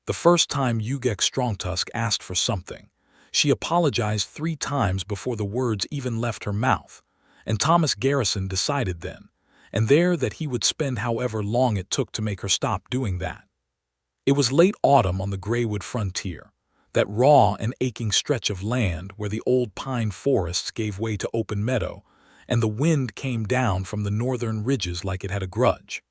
The first time Ugak Strongtusk asked for something, she apologized 3 times before the words even left her mouth, and Thomas Garrison decided then and there that he would spend however long it took to make her stop doing that. It was late autumn on the Greywood Frontier, that raw and aching stretch of land where the old pine forests gave way to open meadow, and the wind came down from the northern ridges like it had a grudge.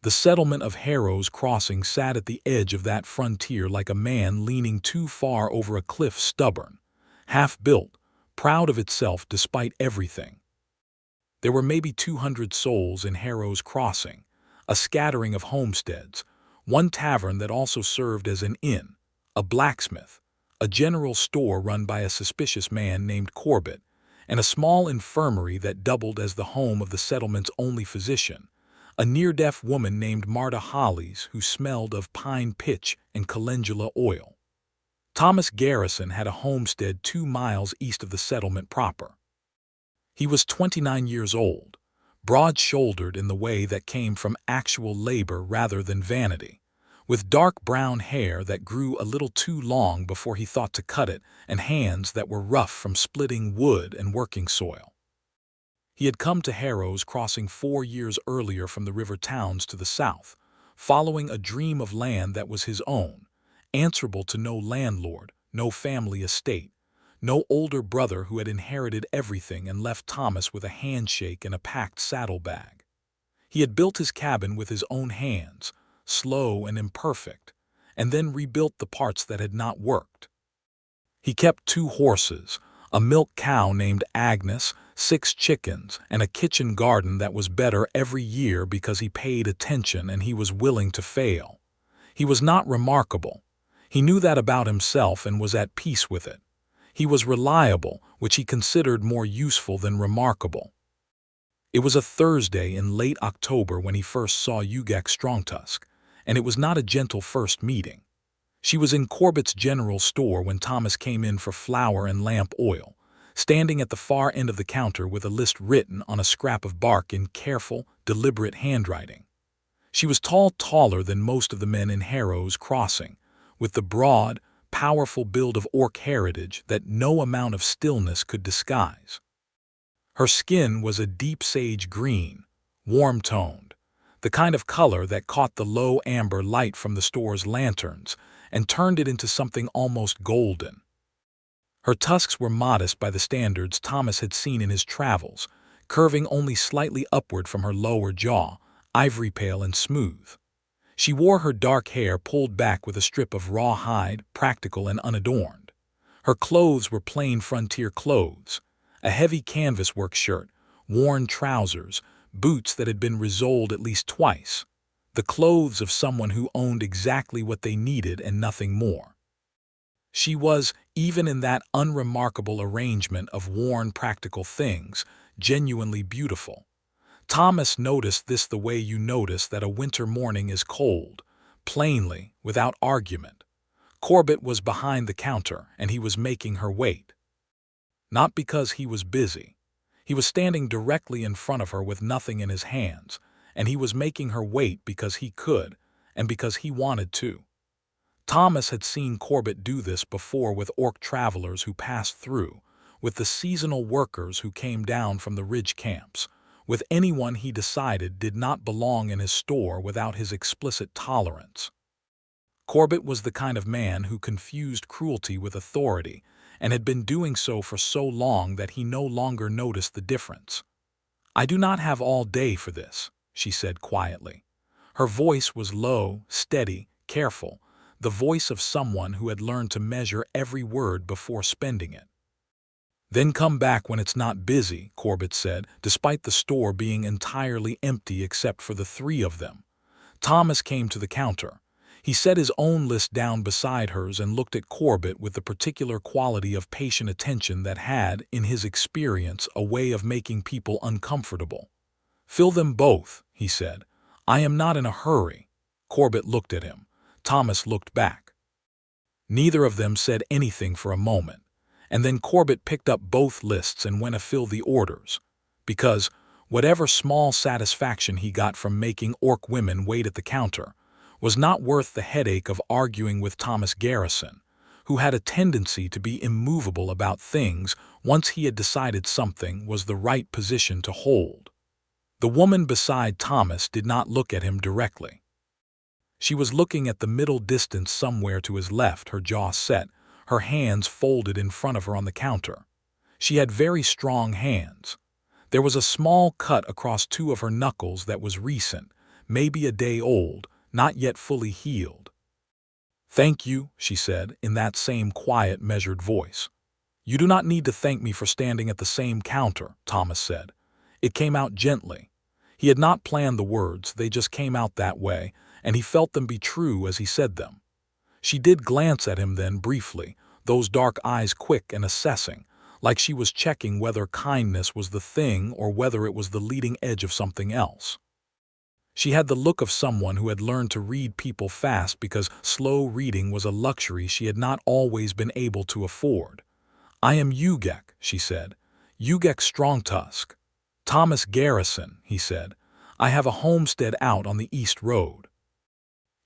The settlement of Harrow's Crossing sat at the edge of that frontier like a man leaning too far over a cliff, stubborn, half-built, proud of itself despite everything. There were maybe 200 souls in Harrow's Crossing, a scattering of homesteads, one tavern that also served as an inn, a blacksmith, a general store run by a suspicious man named Corbett, and a small infirmary that doubled as the home of the settlement's only physician, a near-deaf woman named Marta Hollies who smelled of pine pitch and calendula oil. Thomas Garrison had a homestead 2 miles east of the settlement proper. He was 29 years old, broad-shouldered in the way that came from actual labor rather than vanity, with dark brown hair that grew a little too long before he thought to cut it, and hands that were rough from splitting wood and working soil. He had come to Harrow's Crossing 4 years earlier from the river towns to the south, following a dream of land that was his own, answerable to no landlord, no family estate, no older brother who had inherited everything and left Thomas with a handshake and a packed saddlebag. He had built his cabin with his own hands, slow and imperfect, and then rebuilt the parts that had not worked. He kept 2 horses, a milk cow named Agnes, 6 chickens, and a kitchen garden that was better every year because he paid attention and he was willing to fail. He was not remarkable. He knew that about himself and was at peace with it. He was reliable, which he considered more useful than remarkable. It was a Thursday in late October when he first saw Ugak Strongtusk, and it was not a gentle first meeting. She was in Corbett's general store when Thomas came in for flour and lamp oil, standing at the far end of the counter with a list written on a scrap of bark in careful, deliberate handwriting. She was taller than most of the men in Harrow's Crossing, with the broad, powerful build of Orc heritage that no amount of stillness could disguise. Her skin was a deep sage green, warm-toned, the kind of color that caught the low amber light from the store's lanterns and turned it into something almost golden. Her tusks were modest by the standards Thomas had seen in his travels, curving only slightly upward from her lower jaw, ivory pale and smooth. She wore her dark hair pulled back with a strip of raw hide, practical and unadorned. Her clothes were plain frontier clothes, a heavy canvas work shirt, worn trousers, boots that had been resoled at least twice, the clothes of someone who owned exactly what they needed and nothing more. She was, even in that unremarkable arrangement of worn practical things, genuinely beautiful. Thomas noticed this the way you notice that a winter morning is cold, plainly, without argument. Corbett was behind the counter, and he was making her wait. Not because he was busy. He was standing directly in front of her with nothing in his hands, and he was making her wait because he could, and because he wanted to. Thomas had seen Corbett do this before with Orc travelers who passed through, with the seasonal workers who came down from the ridge camps, with anyone he decided did not belong in his store without his explicit tolerance. Corbett was the kind of man who confused cruelty with authority, and had been doing so for so long that he no longer noticed the difference. "I do not have all day for this," she said quietly. Her voice was low, steady, careful, the voice of someone who had learned to measure every word before spending it. "Then come back when it's not busy," Corbett said, despite the store being entirely empty except for the 3 of them. Thomas came to the counter. He set his own list down beside hers and looked at Corbett with the particular quality of patient attention that had, in his experience, a way of making people uncomfortable. "Fill them both," he said. "I am not in a hurry." Corbett looked at him. Thomas looked back. Neither of them said anything for a moment, and then Corbett picked up both lists and went to fill the orders, because, whatever small satisfaction he got from making Orc women wait at the counter, was not worth the headache of arguing with Thomas Garrison, who had a tendency to be immovable about things once he had decided something was the right position to hold. The woman beside Thomas did not look at him directly. She was looking at the middle distance somewhere to his left, her jaw set, her hands folded in front of her on the counter. She had very strong hands. There was a small cut across two of her knuckles that was recent, maybe a day old, not yet fully healed. "Thank you," she said, in that same quiet, measured voice. "You do not need to thank me for standing at the same counter," Thomas said. It came out gently. He had not planned the words, they just came out that way, and he felt them be true as he said them. She did glance at him then briefly, those dark eyes quick and assessing, like she was checking whether kindness was the thing or whether it was the leading edge of something else. She had the look of someone who had learned to read people fast because slow reading was a luxury she had not always been able to afford. "I am Ugak," she said. "Ugak Strongtusk." "Thomas Garrison," he said. "I have a homestead out on the East Road."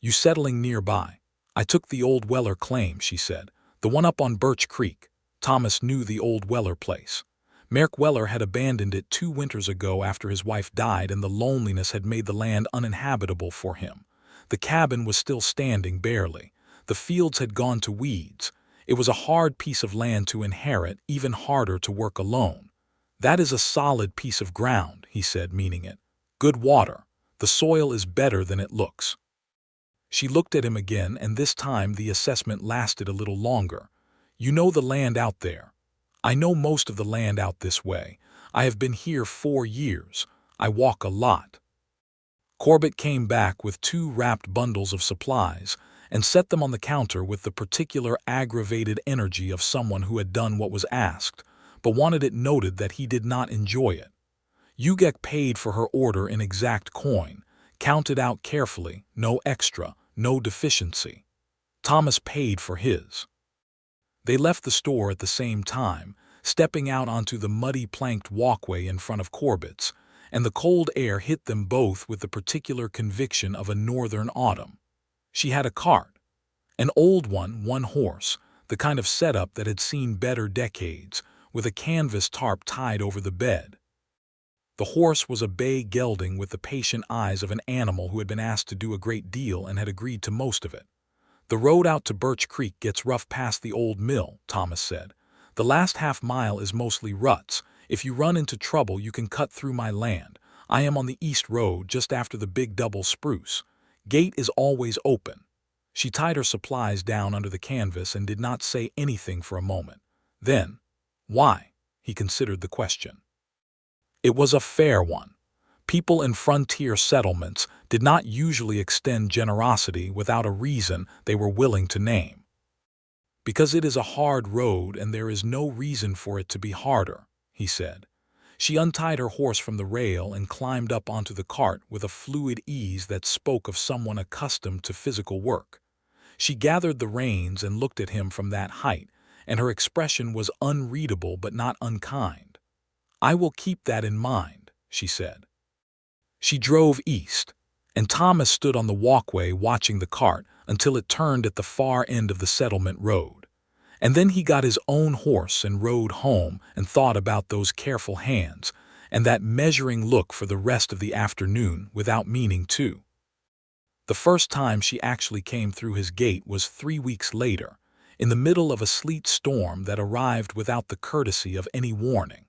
"You settling nearby?" "I took the old Weller claim," she said. "The one up on Birch Creek." Thomas knew the old Weller place. Merk Weller had abandoned it 2 winters ago after his wife died, and the loneliness had made the land uninhabitable for him. The cabin was still standing barely. The fields had gone to weeds. It was a hard piece of land to inherit, even harder to work alone. "That is a solid piece of ground," he said, meaning it. "Good water. The soil is better than it looks." She looked at him again, and this time the assessment lasted a little longer. "You know the land out there." "I know most of the land out this way. I have been here 4 years. I walk a lot." Corbett came back with 2 wrapped bundles of supplies and set them on the counter with the particular aggravated energy of someone who had done what was asked, but wanted it noted that he did not enjoy it. Ugak paid for her order in exact coin, counted out carefully, no extra, no deficiency. Thomas paid for his. They left the store at the same time, stepping out onto the muddy planked walkway in front of Corbett's, and the cold air hit them both with the particular conviction of a northern autumn. She had a cart. An old one, 1 horse, the kind of setup that had seen better decades, with a canvas tarp tied over the bed. The horse was a bay gelding with the patient eyes of an animal who had been asked to do a great deal and had agreed to most of it. "The road out to Birch Creek gets rough past the old mill," Thomas said. "The last half-mile is mostly ruts. If you run into trouble, you can cut through my land. I am on the East Road, just after the big double spruce. Gate is always open." She tied her supplies down under the canvas and did not say anything for a moment. Then, "Why?" He considered the question. It was a fair one. People in frontier settlements did not usually extend generosity without a reason they were willing to name. "Because it is a hard road and there is no reason for it to be harder," he said. She untied her horse from the rail and climbed up onto the cart with a fluid ease that spoke of someone accustomed to physical work. She gathered the reins and looked at him from that height, and her expression was unreadable but not unkind. "I will keep that in mind," she said. She drove east, and Thomas stood on the walkway watching the cart until it turned at the far end of the settlement road. And then he got his own horse and rode home and thought about those careful hands and that measuring look for the rest of the afternoon without meaning to. The first time she actually came through his gate was 3 weeks later, in the middle of a sleet storm that arrived without the courtesy of any warning.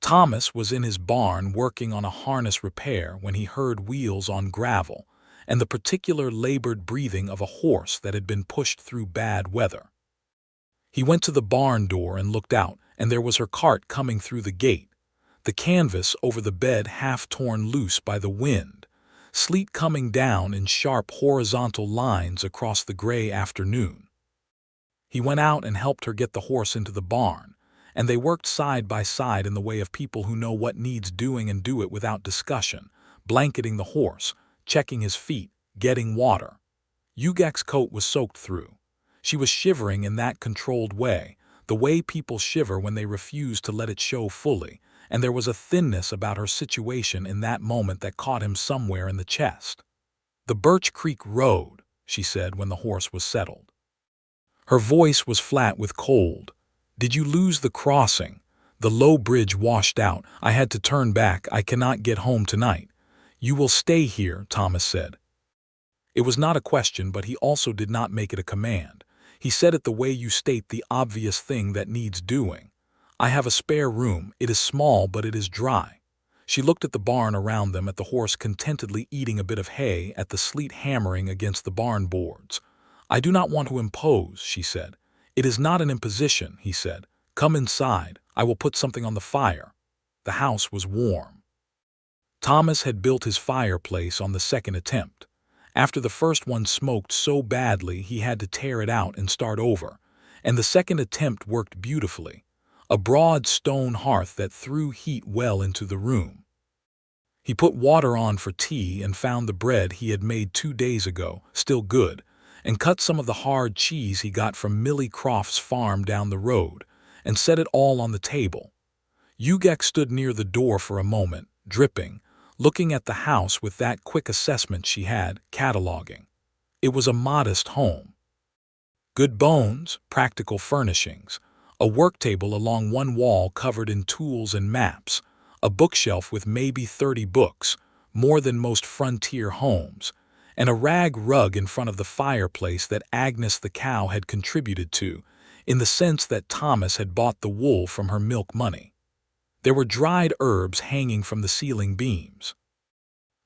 Thomas was in his barn working on a harness repair when he heard wheels on gravel and the particular labored breathing of a horse that had been pushed through bad weather. He went to the barn door and looked out, and there was her cart coming through the gate, the canvas over the bed half torn loose by the wind, sleet coming down in sharp horizontal lines across the gray afternoon. He went out and helped her get the horse into the barn, and they worked side by side in the way of people who know what needs doing and do it without discussion, blanketing the horse, checking his feet, getting water. Ugak's coat was soaked through. She was shivering in that controlled way, the way people shiver when they refuse to let it show fully, and there was a thinness about her situation in that moment that caught him somewhere in the chest. "The Birch Creek Road," she said when the horse was settled. Her voice was flat with cold. "Did you lose the crossing? The low bridge washed out. I had to turn back. I cannot get home tonight." "You will stay here," Thomas said. It was not a question, but he also did not make it a command. He said it the way you state the obvious thing that needs doing. "I have a spare room. It is small, but it is dry." She looked at the barn around them, at the horse contentedly eating a bit of hay, at the sleet hammering against the barn boards. "I do not want to impose," she said. "It is not an imposition," he said. "Come inside. I will put something on the fire." The house was warm. Thomas had built his fireplace on the second attempt. After the first one smoked so badly he had to tear it out and start over, and the second attempt worked beautifully. A broad stone hearth that threw heat well into the room. He put water on for tea and found the bread he had made 2 days ago, still good, and cut some of the hard cheese he got from Millie Croft's farm down the road, and set it all on the table. Ugak stood near the door for a moment, dripping, looking at the house with that quick assessment she had, cataloging. It was a modest home. Good bones, practical furnishings, a work table along one wall covered in tools and maps, a bookshelf with maybe 30 books, more than most frontier homes, and a rag rug in front of the fireplace that Agnes the cow had contributed to, in the sense that Thomas had bought the wool from her milk money. There were dried herbs hanging from the ceiling beams.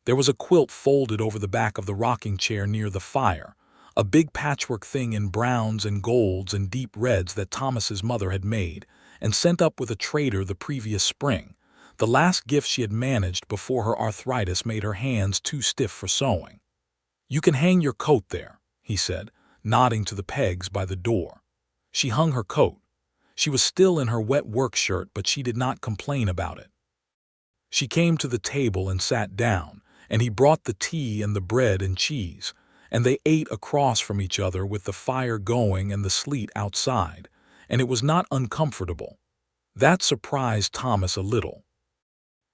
There was a quilt folded over the back of the rocking chair near the fire, a big patchwork thing in browns and golds and deep reds that Thomas's mother had made and sent up with a trader the previous spring, the last gift she had managed before her arthritis made her hands too stiff for sewing. "You can hang your coat there," he said, nodding to the pegs by the door. She hung her coat. She was still in her wet work shirt, but she did not complain about it. She came to the table and sat down, and he brought the tea and the bread and cheese, and they ate across from each other with the fire going and the sleet outside, and it was not uncomfortable. That surprised Thomas a little.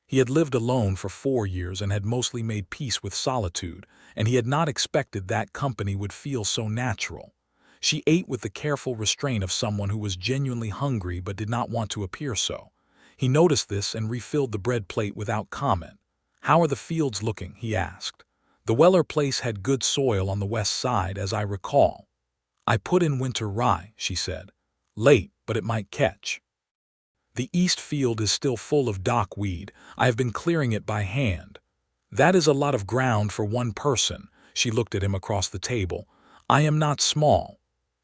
He had lived alone for 4 years and had mostly made peace with solitude, and he had not expected that company would feel so natural. She ate with the careful restraint of someone who was genuinely hungry but did not want to appear so. He noticed this and refilled the bread plate without comment. "How are the fields looking?" he asked. "The Weller place had good soil on the west side, as I recall." "I put in winter rye," she said. "Late, but it might catch. The east field is still full of dockweed. I have been clearing it by hand." "That is a lot of ground for one person." She looked at him across the table. "I am not small."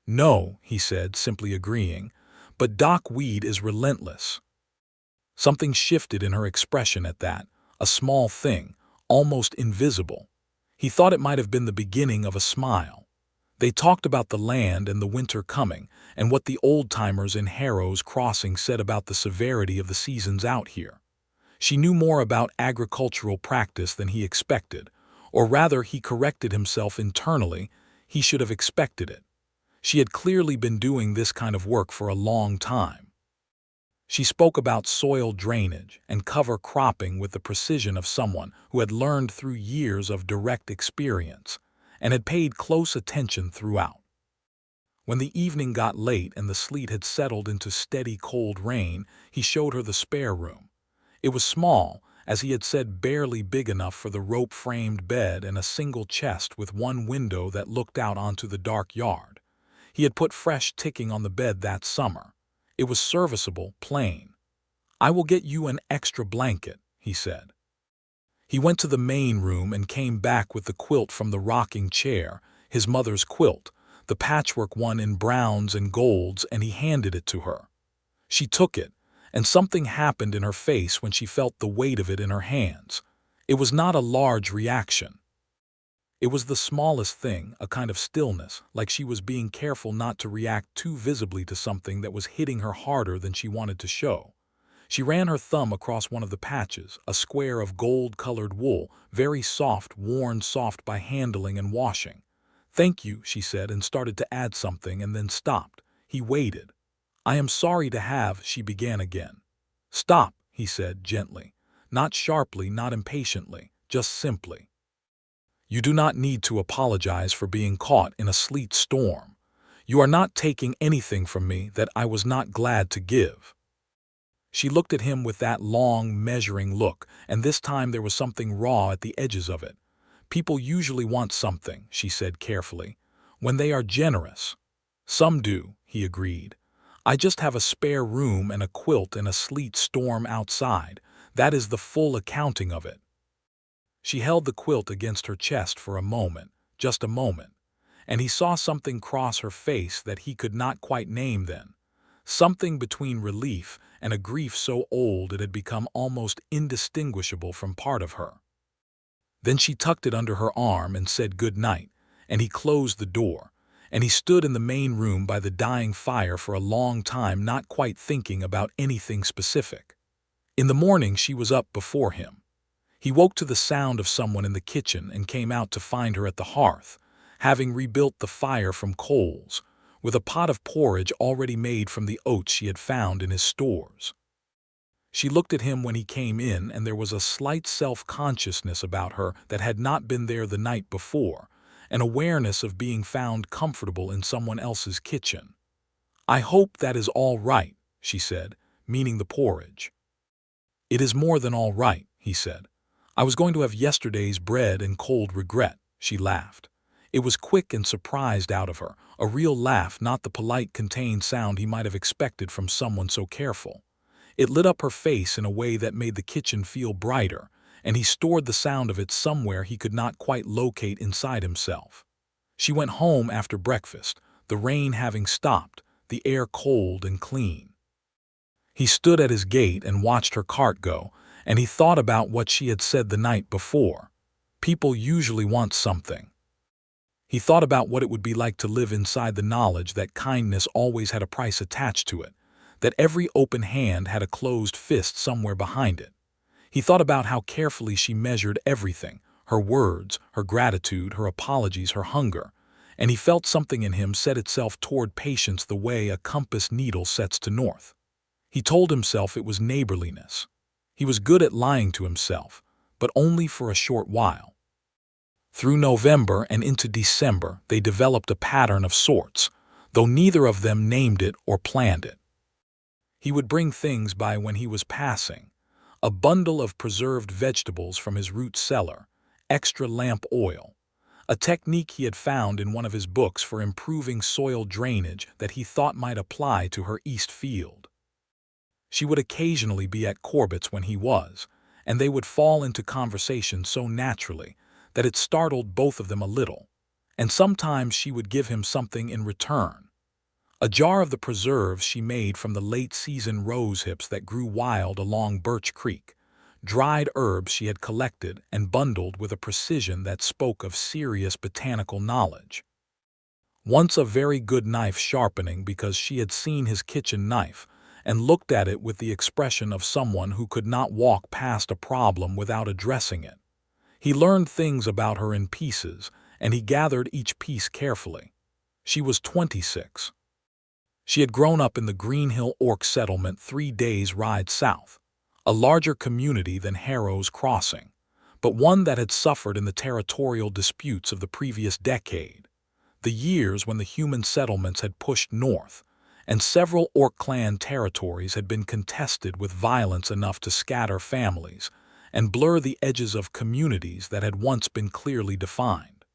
"No," he said, simply agreeing, "but dockweed is relentless." Something shifted in her expression at that, a small thing, almost invisible. He thought it might have been the beginning of a smile. They talked about the land and the winter coming, and what the old-timers in Harrow's Crossing said about the severity of the seasons out here. She knew more about agricultural practice than he expected, or rather he corrected himself internally, he should have expected it. She had clearly been doing this kind of work for a long time. She spoke about soil drainage and cover cropping with the precision of someone who had learned through years of direct experience and had paid close attention throughout. When the evening got late and the sleet had settled into steady cold rain, he showed her the spare room. It was small, as he had said, barely big enough for the rope-framed bed and a single chest with one window that looked out onto the dark yard. He had put fresh ticking on the bed that summer. It was serviceable, plain. "I will get you an extra blanket," he said. He went to the main room and came back with the quilt from the rocking chair, his mother's quilt, the patchwork one in browns and golds, and he handed it to her. She took it, and something happened in her face when she felt the weight of it in her hands. It was not a large reaction. It was the smallest thing, a kind of stillness, like she was being careful not to react too visibly to something that was hitting her harder than she wanted to show. She ran her thumb across one of the patches, a square of gold-colored wool, very soft, worn soft by handling and washing. "Thank you," she said, and started to add something and then stopped. He waited. "I am sorry to have," she began again. "Stop," he said gently, not sharply, not impatiently, just simply. You do not need to apologize for being caught in a sleet storm. You are not taking anything from me that I was not glad to give." She looked at him with that long, measuring look, and this time there was something raw at the edges of it. "People usually want something," she said carefully, "when they are generous." "Some do," he agreed. "I just have a spare room and a quilt and a sleet storm outside. That is the full accounting of it." She held the quilt against her chest for a moment, just a moment, and he saw something cross her face that he could not quite name then. Something between relief and a grief so old it had become almost indistinguishable from part of her. Then she tucked it under her arm and said good night, and he closed the door, and he stood in the main room by the dying fire for a long time, not quite thinking about anything specific. In the morning she was up before him. He woke to the sound of someone in the kitchen and came out to find her at the hearth, having rebuilt the fire from coals, with a pot of porridge already made from the oats she had found in his stores. She looked at him when he came in, and there was a slight self-consciousness about her that had not been there the night before, an awareness of being found comfortable in someone else's kitchen. "I hope that is all right," she said, meaning the porridge. "It is more than all right," he said. "I was going to have yesterday's bread and cold regret," she laughed. It was quick and surprised out of her, a real laugh, not the polite, contained sound he might have expected from someone so careful. It lit up her face in a way that made the kitchen feel brighter, and he stored the sound of it somewhere he could not quite locate inside himself. She went home after breakfast, the rain having stopped, the air cold and clean. He stood at his gate and watched her cart go, and he thought about what she had said the night before. People usually want something. He thought about what it would be like to live inside the knowledge that kindness always had a price attached to it, that every open hand had a closed fist somewhere behind it. He thought about how carefully she measured everything, her words, her gratitude, her apologies, her hunger, and he felt something in him set itself toward patience the way a compass needle sets to north. He told himself it was neighborliness. He was good at lying to himself, but only for a short while. Through November and into December, they developed a pattern of sorts, though neither of them named it or planned it. He would bring things by when he was passing: a bundle of preserved vegetables from his root cellar, extra lamp oil, a technique he had found in one of his books for improving soil drainage that he thought might apply to her east field. She would occasionally be at Corbett's when he was, and they would fall into conversation so naturally that it startled both of them a little, and sometimes she would give him something in return. A jar of the preserves she made from the late-season rose hips that grew wild along Birch Creek, dried herbs she had collected and bundled with a precision that spoke of serious botanical knowledge. Once a very good knife sharpening because she had seen his kitchen knife and looked at it with the expression of someone who could not walk past a problem without addressing it. He learned things about her in pieces, and he gathered each piece carefully. She was 26. She had grown up in the Green Hill Orc settlement 3 days' ride south, a larger community than Harrow's Crossing, but one that had suffered in the territorial disputes of the previous decade, the years when the human settlements had pushed north, and several Orc clan territories had been contested with violence enough to scatter families and blur the edges of communities that had once been clearly defined.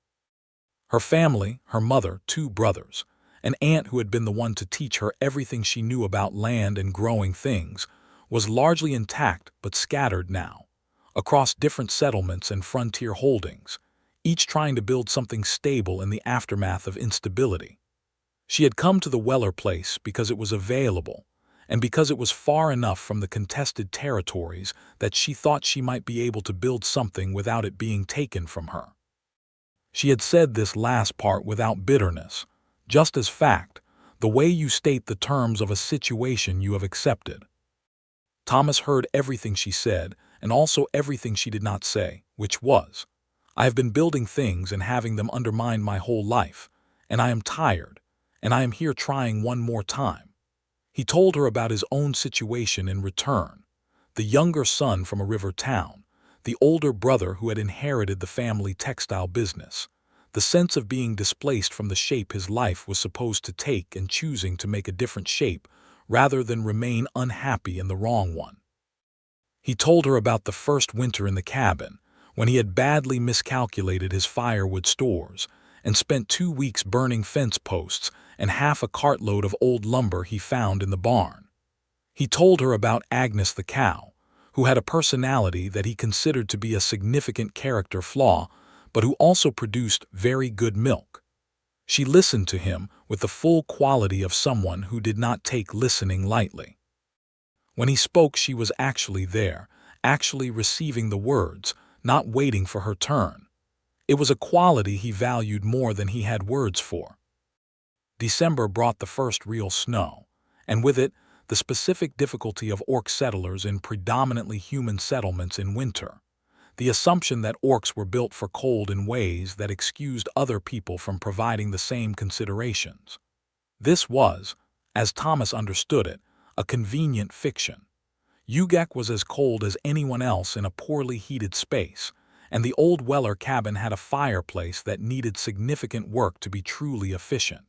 Her family, her mother, 2 brothers, an aunt who had been the one to teach her everything she knew about land and growing things, was largely intact but scattered now, across different settlements and frontier holdings, each trying to build something stable in the aftermath of instability. She had come to the Weller place because it was available, and because it was far enough from the contested territories that she thought she might be able to build something without it being taken from her. She had said this last part without bitterness, just as fact, the way you state the terms of a situation you have accepted. Thomas heard everything she said, and also everything she did not say, which was, "I have been building things and having them undermined my whole life, and I am tired, and I am here trying one more time." He told her about his own situation in return, the younger son from a river town, the older brother who had inherited the family textile business. The sense of being displaced from the shape his life was supposed to take and choosing to make a different shape rather than remain unhappy in the wrong one. He told her about the first winter in the cabin, when he had badly miscalculated his firewood stores and spent 2 weeks burning fence posts and half a cartload of old lumber he found in the barn. He told her about Agnes the cow, who had a personality that he considered to be a significant character flaw, but who also produced very good milk. She listened to him with the full quality of someone who did not take listening lightly. When he spoke, she was actually there, actually receiving the words, not waiting for her turn. It was a quality he valued more than he had words for. December brought the first real snow, and with it, the specific difficulty of orc settlers in predominantly human settlements in winter. The assumption that orcs were built for cold in ways that excused other people from providing the same considerations. This was, as Thomas understood it, a convenient fiction. Ugak was as cold as anyone else in a poorly heated space, and the old Weller cabin had a fireplace that needed significant work to be truly efficient.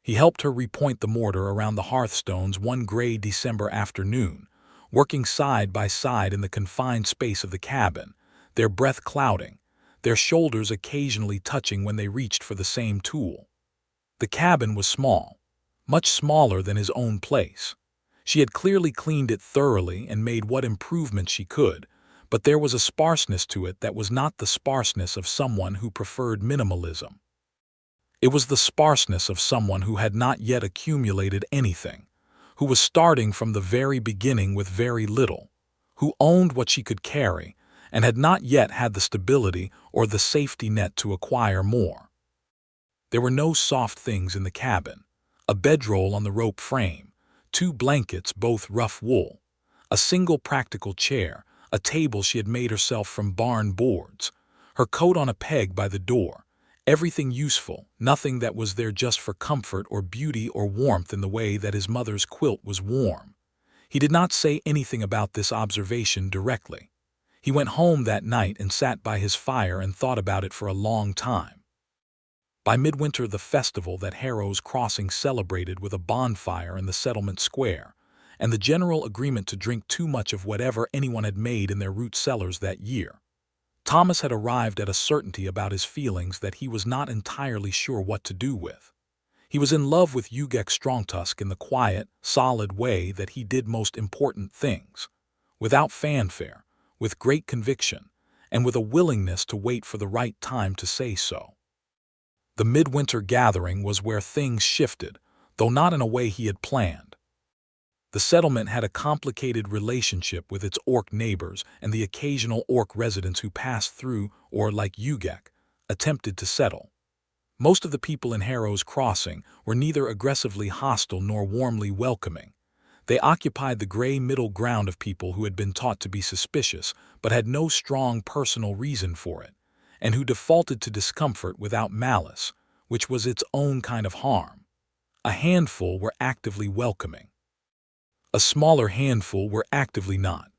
He helped her repoint the mortar around the hearthstones one gray December afternoon, working side by side in the confined space of the cabin, their breath clouding, their shoulders occasionally touching when they reached for the same tool. The cabin was small, much smaller than his own place. She had clearly cleaned it thoroughly and made what improvements she could, but there was a sparseness to it that was not the sparseness of someone who preferred minimalism. It was the sparseness of someone who had not yet accumulated anything, who was starting from the very beginning with very little, who owned what she could carry and had not yet had the stability or the safety net to acquire more. There were no soft things in the cabin: a bedroll on the rope frame, 2 blankets, both rough wool, a single practical chair, a table she had made herself from barn boards, her coat on a peg by the door, everything useful, nothing that was there just for comfort or beauty or warmth in the way that his mother's quilt was warm. He did not say anything about this observation directly. He went home that night and sat by his fire and thought about it for a long time. By midwinter, the festival that Harrow's Crossing celebrated with a bonfire in the settlement square, and the general agreement to drink too much of whatever anyone had made in their root cellars that year, Thomas had arrived at a certainty about his feelings that he was not entirely sure what to do with. He was in love with Ugak Strongtusk in the quiet, solid way that he did most important things, without fanfare, with great conviction, and with a willingness to wait for the right time to say so. The midwinter gathering was where things shifted, though not in a way he had planned. The settlement had a complicated relationship with its orc neighbors and the occasional orc residents who passed through or, like Ugak, attempted to settle. Most of the people in Harrow's Crossing were neither aggressively hostile nor warmly welcoming. They occupied the gray middle ground of people who had been taught to be suspicious but had no strong personal reason for it, and who defaulted to discomfort without malice, which was its own kind of harm. A handful were actively welcoming. A smaller handful were actively not.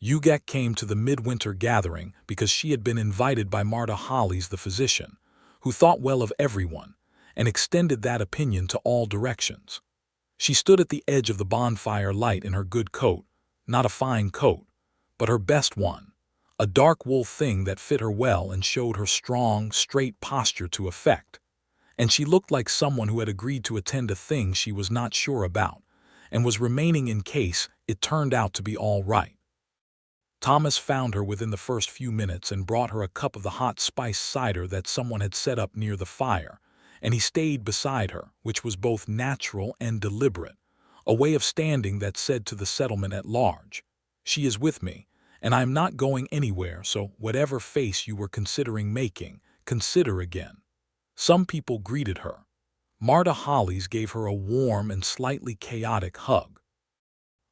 Ugak came to the midwinter gathering because she had been invited by Marta Hollies, the physician, who thought well of everyone, and extended that opinion to all directions. She stood at the edge of the bonfire light in her good coat, not a fine coat, but her best one, a dark wool thing that fit her well and showed her strong, straight posture to effect, and she looked like someone who had agreed to attend a thing she was not sure about, and was remaining in case it turned out to be all right. Thomas found her within the first few minutes and brought her a cup of the hot spiced cider that someone had set up near the fire, and he stayed beside her, which was both natural and deliberate, a way of standing that said to the settlement at large, "She is with me, and I am not going anywhere, so whatever face you were considering making, consider again." Some people greeted her. Marta Hollies gave her a warm and slightly chaotic hug.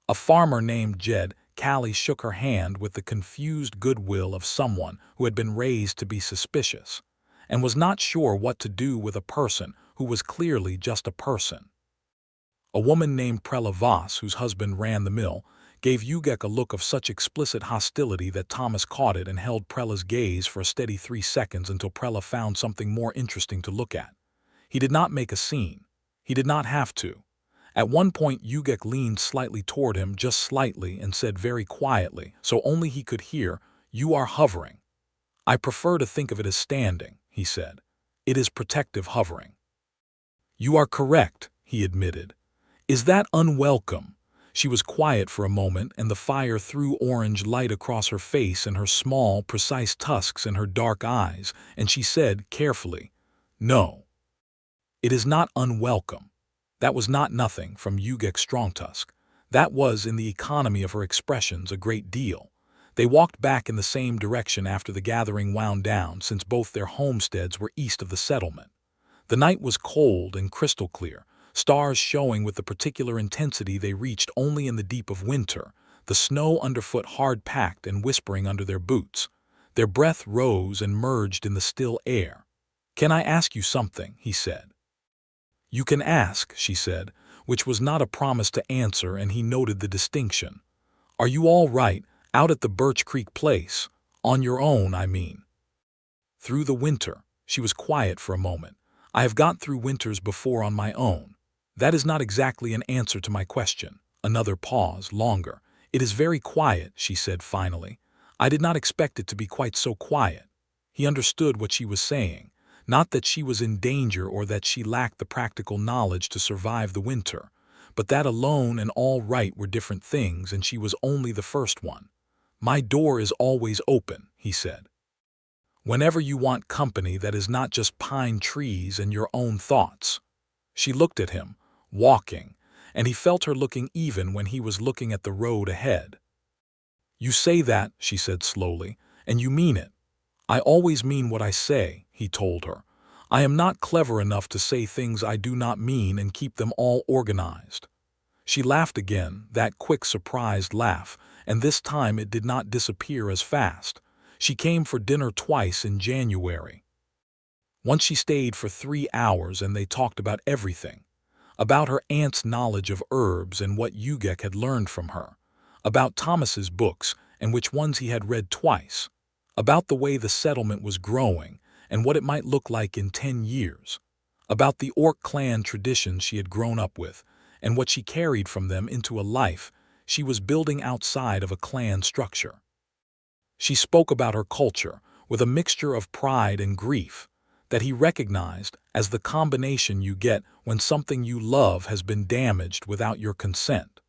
A farmer named Jed Callie shook her hand with the confused goodwill of someone who had been raised to be suspicious, and was not sure what to do with a person who was clearly just a person. A woman named Prella Voss, whose husband ran the mill, gave Ugak a look of such explicit hostility that Thomas caught it and held Prella's gaze for a steady 3 seconds until Prella found something more interesting to look at. He did not make a scene. He did not have to. At one point, Ugak leaned slightly toward him, just slightly, and said very quietly, so only he could hear, "You are hovering." "I prefer to think of it as standing," he said. "It is protective hovering." "You are correct," he admitted. "Is that unwelcome?" She was quiet for a moment, and the fire threw orange light across her face and her small, precise tusks and her dark eyes, and she said carefully, "No. It is not unwelcome." That was not nothing from Ugak Strongtusk. That was, in the economy of her expressions, a great deal. They walked back in the same direction after the gathering wound down, since both their homesteads were east of the settlement. The night was cold and crystal clear, stars showing with the particular intensity they reached only in the deep of winter, the snow underfoot hard-packed and whispering under their boots. Their breath rose and merged in the still air. "Can I ask you something?" he said. "You can ask," she said, which was not a promise to answer, and he noted the distinction. "Are you all right, out at the Birch Creek place? On your own, I mean." "Through the winter." She was quiet for a moment. "I have got through winters before on my own." "That is not exactly an answer to my question." Another pause, longer. "It is very quiet," she said finally. "I did not expect it to be quite so quiet." He understood what she was saying. Not that she was in danger or that she lacked the practical knowledge to survive the winter, but that alone and all right were different things, and she was only the first one. "My door is always open," he said. "Whenever you want company that is not just pine trees and your own thoughts." She looked at him, walking, and he felt her looking even when he was looking at the road ahead. "You say that," she said slowly, "and you mean it." "I always mean what I say," he told her. "I am not clever enough to say things I do not mean and keep them all organized." She laughed again, that quick, surprised laugh, and this time it did not disappear as fast. She came for dinner twice in January. Once she stayed for 3 hours and they talked about everything. About her aunt's knowledge of herbs and what Ugak had learned from her. About Thomas's books and which ones he had read twice. About the way the settlement was growing and what it might look like in 10 years. About the Orc clan traditions she had grown up with and what she carried from them into a life she was building outside of a clan structure. She spoke about her culture with a mixture of pride and grief that he recognized as the combination you get when something you love has been damaged without your consent.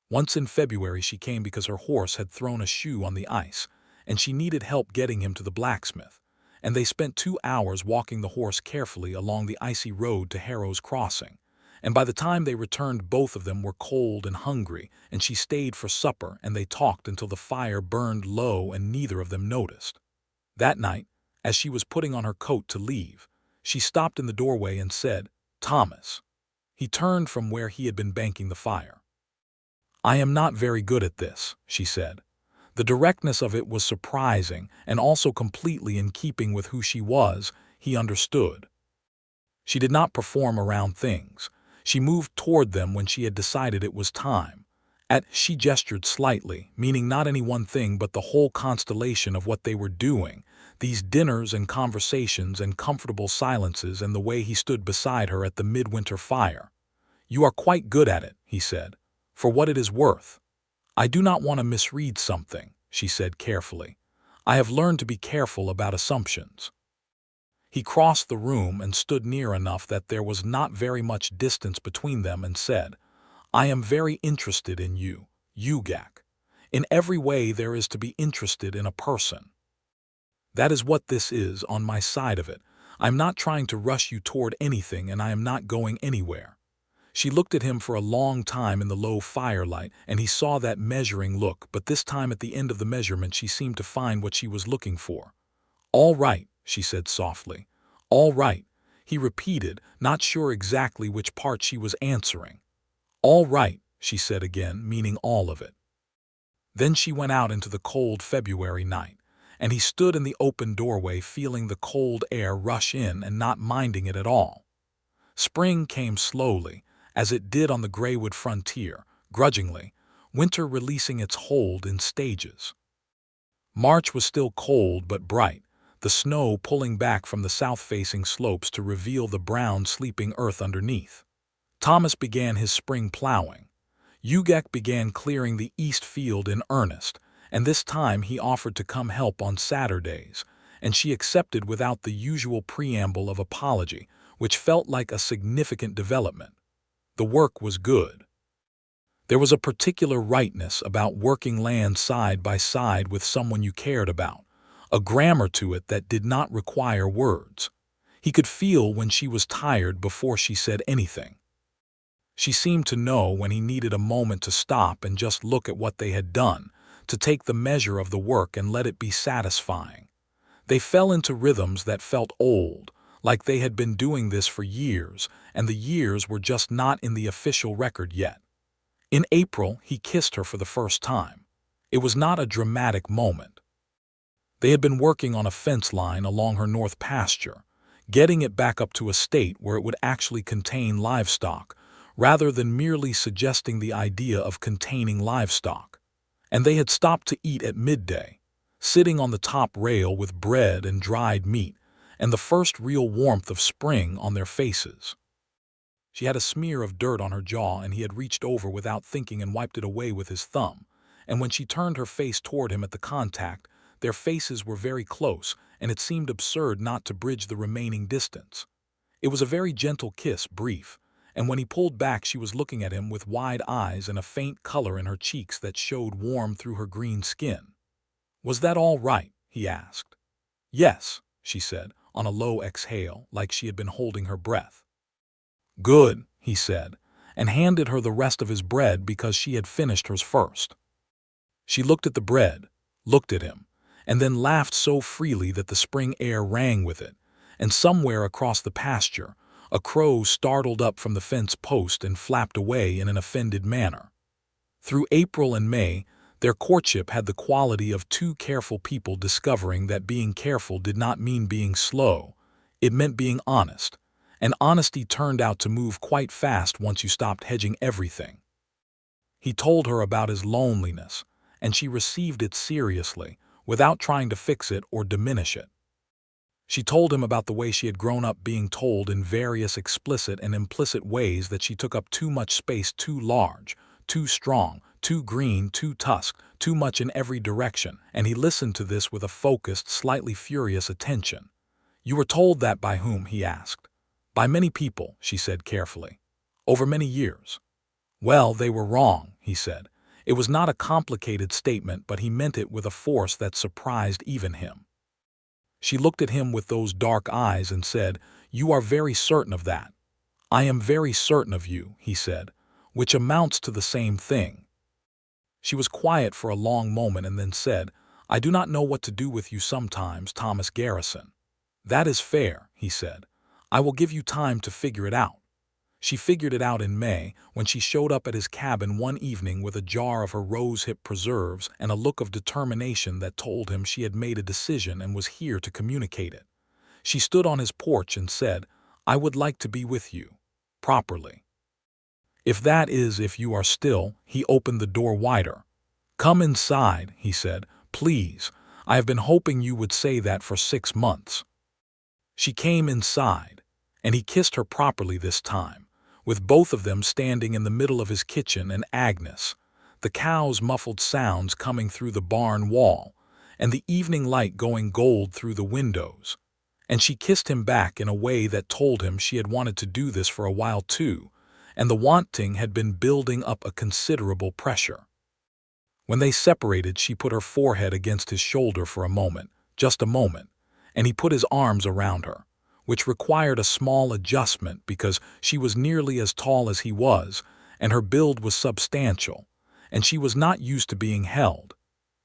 Once in February she came because her horse had thrown a shoe on the ice, and she needed help getting him to the blacksmith, and they spent 2 hours walking the horse carefully along the icy road to Harrow's Crossing, and by the time they returned both of them were cold and hungry, and she stayed for supper and they talked until the fire burned low and neither of them noticed. That night, as she was putting on her coat to leave, she stopped in the doorway and said, "Thomas." He turned from where he had been banking the fire. "I am not very good at this," she said. The directness of it was surprising and also completely in keeping with who she was. He understood. She did not perform around things. She moved toward them when she had decided it was time. She gestured slightly, meaning not any one thing but the whole constellation of what they were doing, these dinners and conversations and comfortable silences and the way he stood beside her at the midwinter fire. "You are quite good at it," he said, "for what it is worth." "I do not want to misread something," she said carefully. "I have learned to be careful about assumptions." He crossed the room and stood near enough that there was not very much distance between them and said, "I am very interested in you, Ugak. In every way there is to be interested in a person. That is what this is on my side of it. I am not trying to rush you toward anything and I am not going anywhere." She looked at him for a long time in the low firelight, and he saw that measuring look, but this time at the end of the measurement she seemed to find what she was looking for. "All right," she said softly. "All right," he repeated, not sure exactly which part she was answering. "All right," she said again, meaning all of it. Then she went out into the cold February night, and he stood in the open doorway feeling the cold air rush in and not minding it at all. Spring came slowly, as it did on the Greywood Frontier, grudgingly, winter releasing its hold in stages. March was still cold but bright, the snow pulling back from the south-facing slopes to reveal the brown sleeping earth underneath. Thomas began his spring plowing. Ugak began clearing the east field in earnest, and this time he offered to come help on Saturdays, and she accepted without the usual preamble of apology, which felt like a significant development. The work was good. There was a particular rightness about working land side by side with someone you cared about, a grammar to it that did not require words. He could feel when she was tired before she said anything. She seemed to know when he needed a moment to stop and just look at what they had done, to take the measure of the work and let it be satisfying. They fell into rhythms that felt old, like they had been doing this for years, and the years were just not in the official record yet. In April, he kissed her for the first time. It was not a dramatic moment. They had been working on a fence line along her north pasture, getting it back up to a state where it would actually contain livestock, rather than merely suggesting the idea of containing livestock. And they had stopped to eat at midday, sitting on the top rail with bread and dried meat, and the first real warmth of spring on their faces. She had a smear of dirt on her jaw, and he had reached over without thinking and wiped it away with his thumb, and when she turned her face toward him at the contact, their faces were very close, and it seemed absurd not to bridge the remaining distance. It was a very gentle kiss, brief, and when he pulled back she was looking at him with wide eyes and a faint color in her cheeks that showed warm through her green skin. "Was that all right?" he asked. "Yes," she said, on a low exhale, like she had been holding her breath. "Good," he said, and handed her the rest of his bread because she had finished hers first. She looked at the bread, looked at him, and then laughed so freely that the spring air rang with it, and somewhere across the pasture, a crow startled up from the fence post and flapped away in an offended manner. Through April and May, their courtship had the quality of two careful people discovering that being careful did not mean being slow, it meant being honest, and honesty turned out to move quite fast once you stopped hedging everything. He told her about his loneliness, and she received it seriously, without trying to fix it or diminish it. She told him about the way she had grown up being told in various explicit and implicit ways that she took up too much space, too large, too strong, too green, too tusked, too much in every direction, and he listened to this with a focused, slightly furious attention. "You were told that by whom?" he asked. "By many people," she said carefully. "Over many years." "Well, they were wrong," he said. It was not a complicated statement, but he meant it with a force that surprised even him. She looked at him with those dark eyes and said, "You are very certain of that." "I am very certain of you," he said, which amounts to the same thing. She was quiet for a long moment and then said, "I do not know what to do with you sometimes, Thomas Garrison." "That is fair," he said. "I will give you time to figure it out." She figured it out in May, when she showed up at his cabin one evening with a jar of her rosehip preserves and a look of determination that told him she had made a decision and was here to communicate it. She stood on his porch and said, "I would like to be with you. Properly." If you are still," he opened the door wider. "Come inside," he said, "please. I have been hoping you would say that for 6 months." She came inside, and he kissed her properly this time, with both of them standing in the middle of his kitchen and Agnes, the cow's muffled sounds coming through the barn wall, and the evening light going gold through the windows. And she kissed him back in a way that told him she had wanted to do this for a while too, and the wanting had been building up a considerable pressure. When they separated, she put her forehead against his shoulder for a moment, just a moment, and he put his arms around her, which required a small adjustment because she was nearly as tall as he was, and her build was substantial, and she was not used to being held.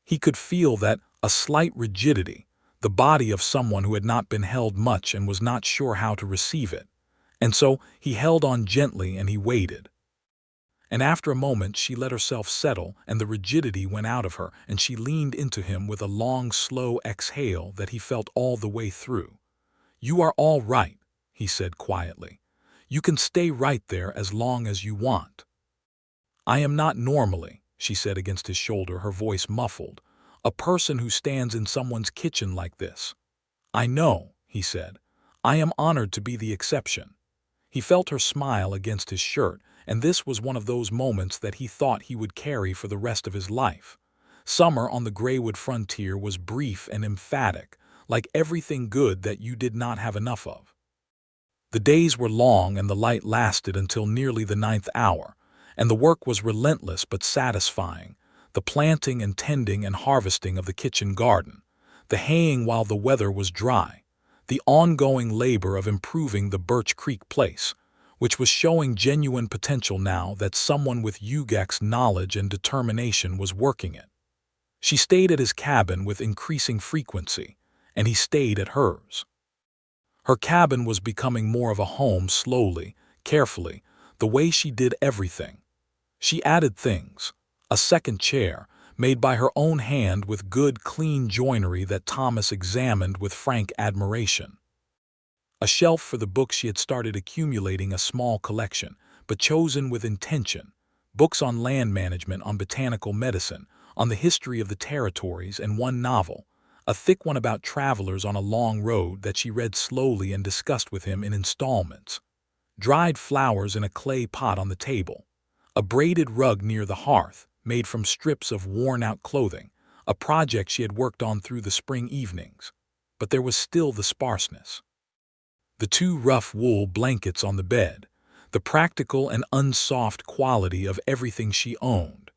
He could feel that, a slight rigidity, the body of someone who had not been held much and was not sure how to receive it. And so he held on gently and he waited. And after a moment she let herself settle and the rigidity went out of her and she leaned into him with a long, slow exhale that he felt all the way through. "You are all right," he said quietly. "You can stay right there as long as you want." "I am not normally," she said against his shoulder, her voice muffled. "A person who stands in someone's kitchen like this." "I know," he said. "I am honored to be the exception." He felt her smile against his shirt, and this was one of those moments that he thought he would carry for the rest of his life. Summer on the Greywood Frontier was brief and emphatic, like everything good that you did not have enough of. The days were long and the light lasted until nearly the 9th hour, and the work was relentless but satisfying. The planting and tending and harvesting of the kitchen garden, the haying while the weather was dry, the ongoing labor of improving the Birch Creek place, which was showing genuine potential now that someone with Ugak's knowledge and determination was working it. She stayed at his cabin with increasing frequency, and he stayed at hers. Her cabin was becoming more of a home slowly, carefully, the way she did everything. She added things, a second chair, made by her own hand with good, clean joinery that Thomas examined with frank admiration. A shelf for the books she had started accumulating, a small collection, but chosen with intention. Books on land management, on botanical medicine, on the history of the territories, and one novel, a thick one about travelers on a long road that she read slowly and discussed with him in installments. Dried flowers in a clay pot on the table. A braided rug near the hearth, made from strips of worn-out clothing, a project she had worked on through the spring evenings. But there was still the sparseness. The 2 rough wool blankets on the bed, the practical and unsoft quality of everything she owned.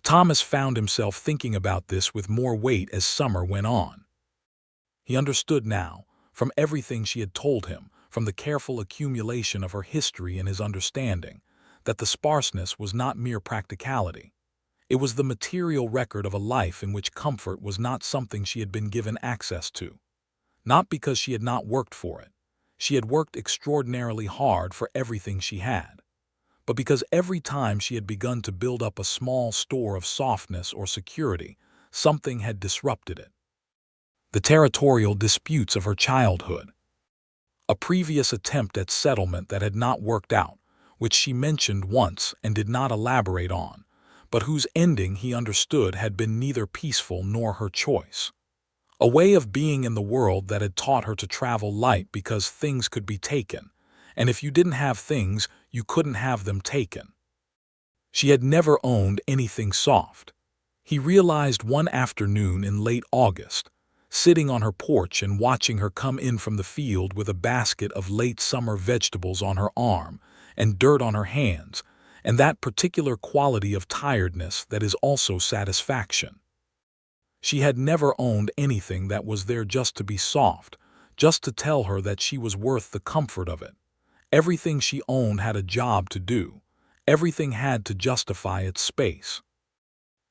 Thomas found himself thinking about this with more weight as summer went on. He understood now, from everything she had told him, from the careful accumulation of her history and his understanding, that the sparseness was not mere practicality. It was the material record of a life in which comfort was not something she had been given access to. Not because she had not worked for it. She had worked extraordinarily hard for everything she had. But because every time she had begun to build up a small store of softness or security, something had disrupted it. The territorial disputes of her childhood. A previous attempt at settlement that had not worked out, which she mentioned once and did not elaborate on, but whose ending he understood had been neither peaceful nor her choice. A way of being in the world that had taught her to travel light because things could be taken, and if you didn't have things, you couldn't have them taken. She had never owned anything soft. He realized one afternoon in late August, sitting on her porch and watching her come in from the field with a basket of late summer vegetables on her arm and dirt on her hands, and that particular quality of tiredness that is also satisfaction. She had never owned anything that was there just to be soft, just to tell her that she was worth the comfort of it. Everything she owned had a job to do. Everything had to justify its space.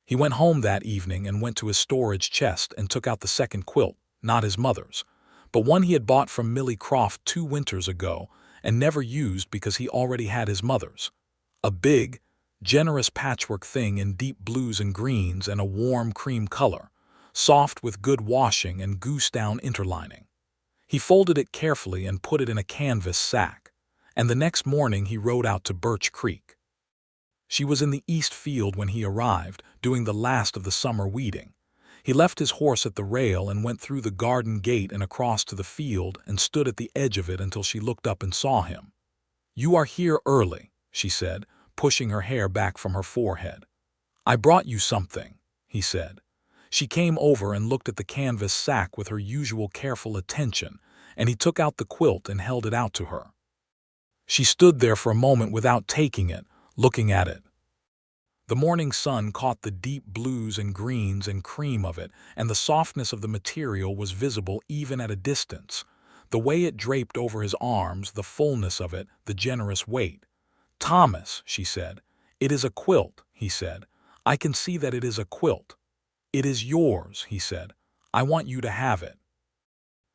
He went home that evening and went to his storage chest and took out the second quilt, not his mother's, but one he had bought from Millie Croft 2 winters ago and never used because he already had his mother's. A big, generous patchwork thing in deep blues and greens and a warm cream color, soft with good washing and goose-down interlining. He folded it carefully and put it in a canvas sack, and the next morning he rode out to Birch Creek. She was in the east field when he arrived, doing the last of the summer weeding. He left his horse at the rail and went through the garden gate and across to the field and stood at the edge of it until she looked up and saw him. "You are here early," she said, pushing her hair back from her forehead. "I brought you something," he said. She came over and looked at the canvas sack with her usual careful attention, and he took out the quilt and held it out to her. She stood there for a moment without taking it, looking at it. The morning sun caught the deep blues and greens and cream of it, and the softness of the material was visible even at a distance. The way it draped over his arms, the fullness of it, the generous weight. "Thomas," she said. "It is a quilt," he said. "I can see that it is a quilt." "It is yours," he said. "I want you to have it."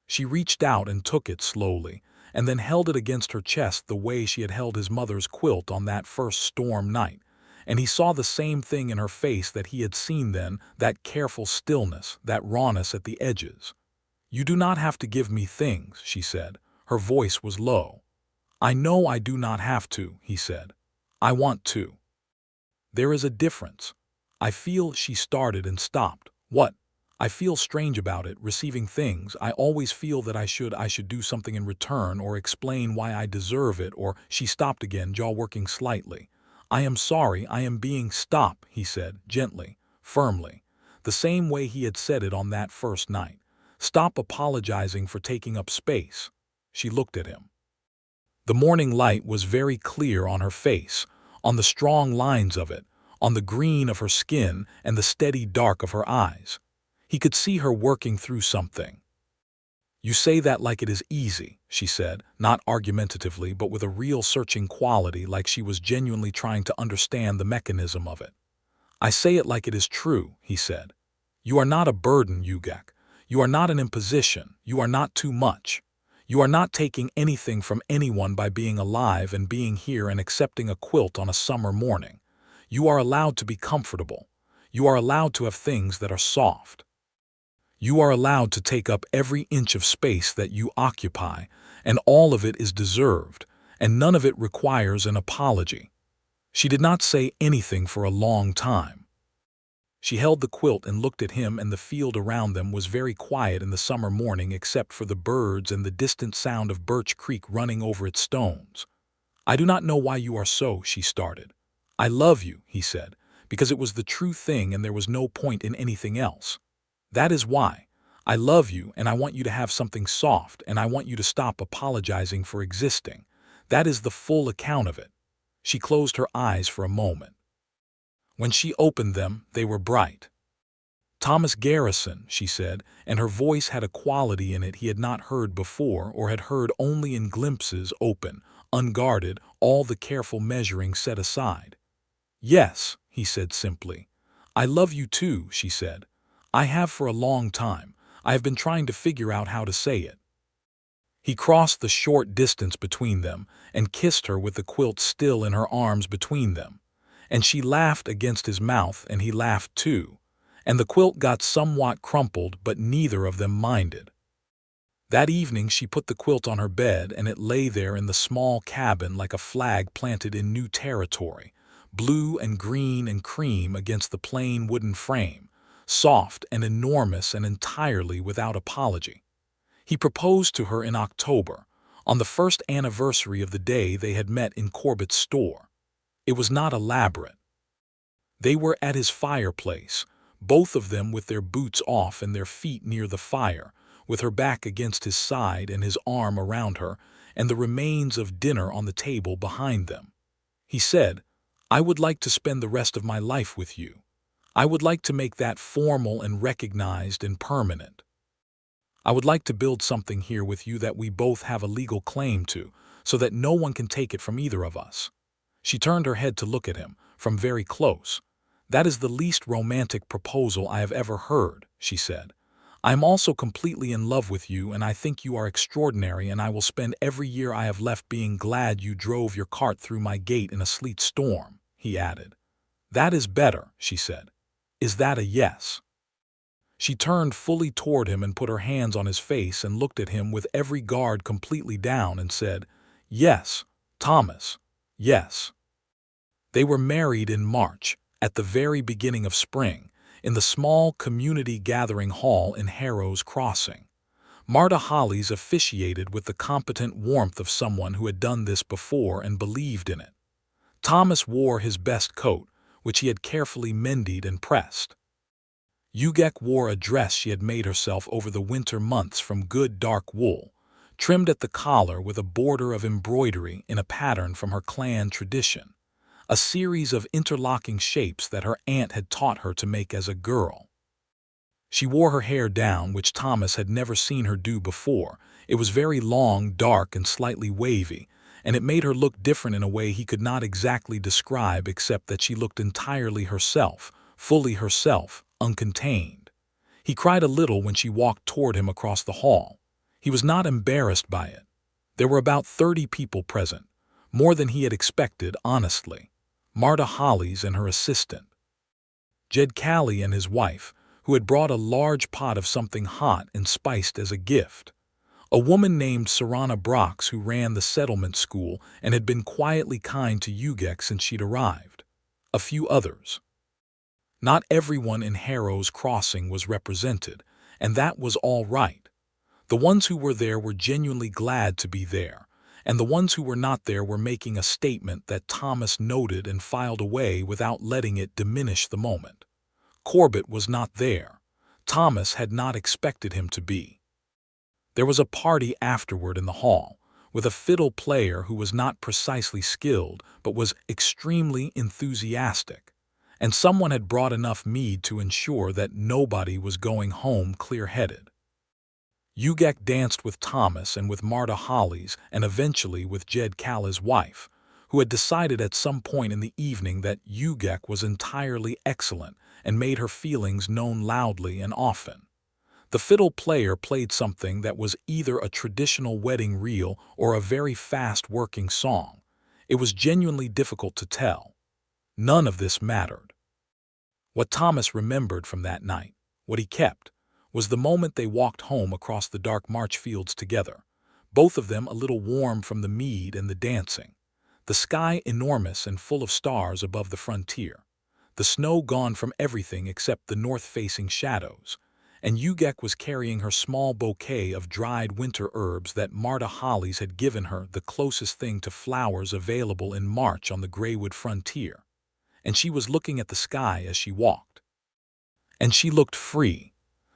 She reached out and took it slowly, and then held it against her chest the way she had held his mother's quilt on that first storm night, and he saw the same thing in her face that he had seen then, that careful stillness, that rawness at the edges. "You do not have to give me things," she said. Her voice was low. "I know I do not have to," he said. "I want to. There is a difference. I feel, she started and stopped. What? I feel strange about it, receiving things. I always feel that I should do something in return or explain why I deserve it, or she stopped again, jaw working slightly. I am sorry, I am being— Stop, he said, gently, firmly, the same way he had said it on that first night. Stop apologizing for taking up space. She looked at him. The morning light was very clear on her face, on the strong lines of it, on the green of her skin and the steady dark of her eyes. He could see her working through something. You say that like it is easy, she said, not argumentatively but with a real searching quality, like she was genuinely trying to understand the mechanism of it. I say it like it is true, he said. You are not a burden, Ugak. You are not an imposition. You are not too much. You are not taking anything from anyone by being alive and being here and accepting a quilt on a summer morning. You are allowed to be comfortable. You are allowed to have things that are soft. You are allowed to take up every inch of space that you occupy, and all of it is deserved, and none of it requires an apology. She did not say anything for a long time. She held the quilt and looked at him, and the field around them was very quiet in the summer morning except for the birds and the distant sound of Birch Creek running over its stones. I do not know why you are so, she started. I love you, he said, because it was the true thing and there was no point in anything else. That is why. I love you, and I want you to have something soft, and I want you to stop apologizing for existing. That is the full account of it. She closed her eyes for a moment. When she opened them, they were bright. Thomas Garrison, she said, and her voice had a quality in it he had not heard before or had heard only in glimpses, open, unguarded, all the careful measuring set aside. Yes, he said simply. I love you too, she said. I have for a long time. I have been trying to figure out how to say it. He crossed the short distance between them and kissed her with the quilt still in her arms between them. And she laughed against his mouth, and he laughed too. And the quilt got somewhat crumpled, but neither of them minded. That evening she put the quilt on her bed, and it lay there in the small cabin like a flag planted in new territory, blue and green and cream against the plain wooden frame, soft and enormous and entirely without apology. He proposed to her in October, on the first anniversary of the day they had met in Corbett's store. It was not elaborate. They were at his fireplace, both of them with their boots off and their feet near the fire, with her back against his side and his arm around her, and the remains of dinner on the table behind them. He said, I would like to spend the rest of my life with you. I would like to make that formal and recognized and permanent. I would like to build something here with you that we both have a legal claim to, so that no one can take it from either of us. She turned her head to look at him, from very close. That is the least romantic proposal I have ever heard, she said. I am also completely in love with you, and I think you are extraordinary, and I will spend every year I have left being glad you drove your cart through my gate in a sleet storm, he added. That is better, she said. Is that a yes? She turned fully toward him and put her hands on his face and looked at him with every guard completely down and said, Yes, Thomas, yes. They were married in March, at the very beginning of spring, in the small community gathering hall in Harrow's Crossing. Marta Hollis officiated with the competent warmth of someone who had done this before and believed in it. Thomas wore his best coat, which he had carefully mended and pressed. Ugak wore a dress she had made herself over the winter months from good dark wool, trimmed at the collar with a border of embroidery in a pattern from her clan tradition, a series of interlocking shapes that her aunt had taught her to make as a girl. She wore her hair down, which Thomas had never seen her do before. It was very long, dark, and slightly wavy, and it made her look different in a way he could not exactly describe, except that she looked entirely herself, fully herself, uncontained. He cried a little when she walked toward him across the hall. He was not embarrassed by it. There were about 30 people present, more than he had expected, honestly. Marta Hollis and her assistant, Jed Callie and his wife, who had brought a large pot of something hot and spiced as a gift, a woman named Serana Brox who ran the settlement school and had been quietly kind to Ugak since she'd arrived, a few others. Not everyone in Harrow's Crossing was represented, and that was all right. The ones who were there were genuinely glad to be there, and the ones who were not there were making a statement that Thomas noted and filed away without letting it diminish the moment. Corbett was not there. Thomas had not expected him to be. There was a party afterward in the hall, with a fiddle player who was not precisely skilled but was extremely enthusiastic, and someone had brought enough mead to ensure that nobody was going home clear-headed. Ugak danced with Thomas and with Marta Hollis and eventually with Jed Callah's wife, who had decided at some point in the evening that Ugak was entirely excellent and made her feelings known loudly and often. The fiddle player played something that was either a traditional wedding reel or a very fast-working song. It was genuinely difficult to tell. None of this mattered. What Thomas remembered from that night, what he kept, was the moment they walked home across the dark March fields together, both of them a little warm from the mead and the dancing, the sky enormous and full of stars above the frontier, the snow gone from everything except the north-facing shadows, and Ugak was carrying her small bouquet of dried winter herbs that Marta Hollis had given her, the closest thing to flowers available in March on the Greywood Frontier, and she was looking at the sky as she walked. And she looked free.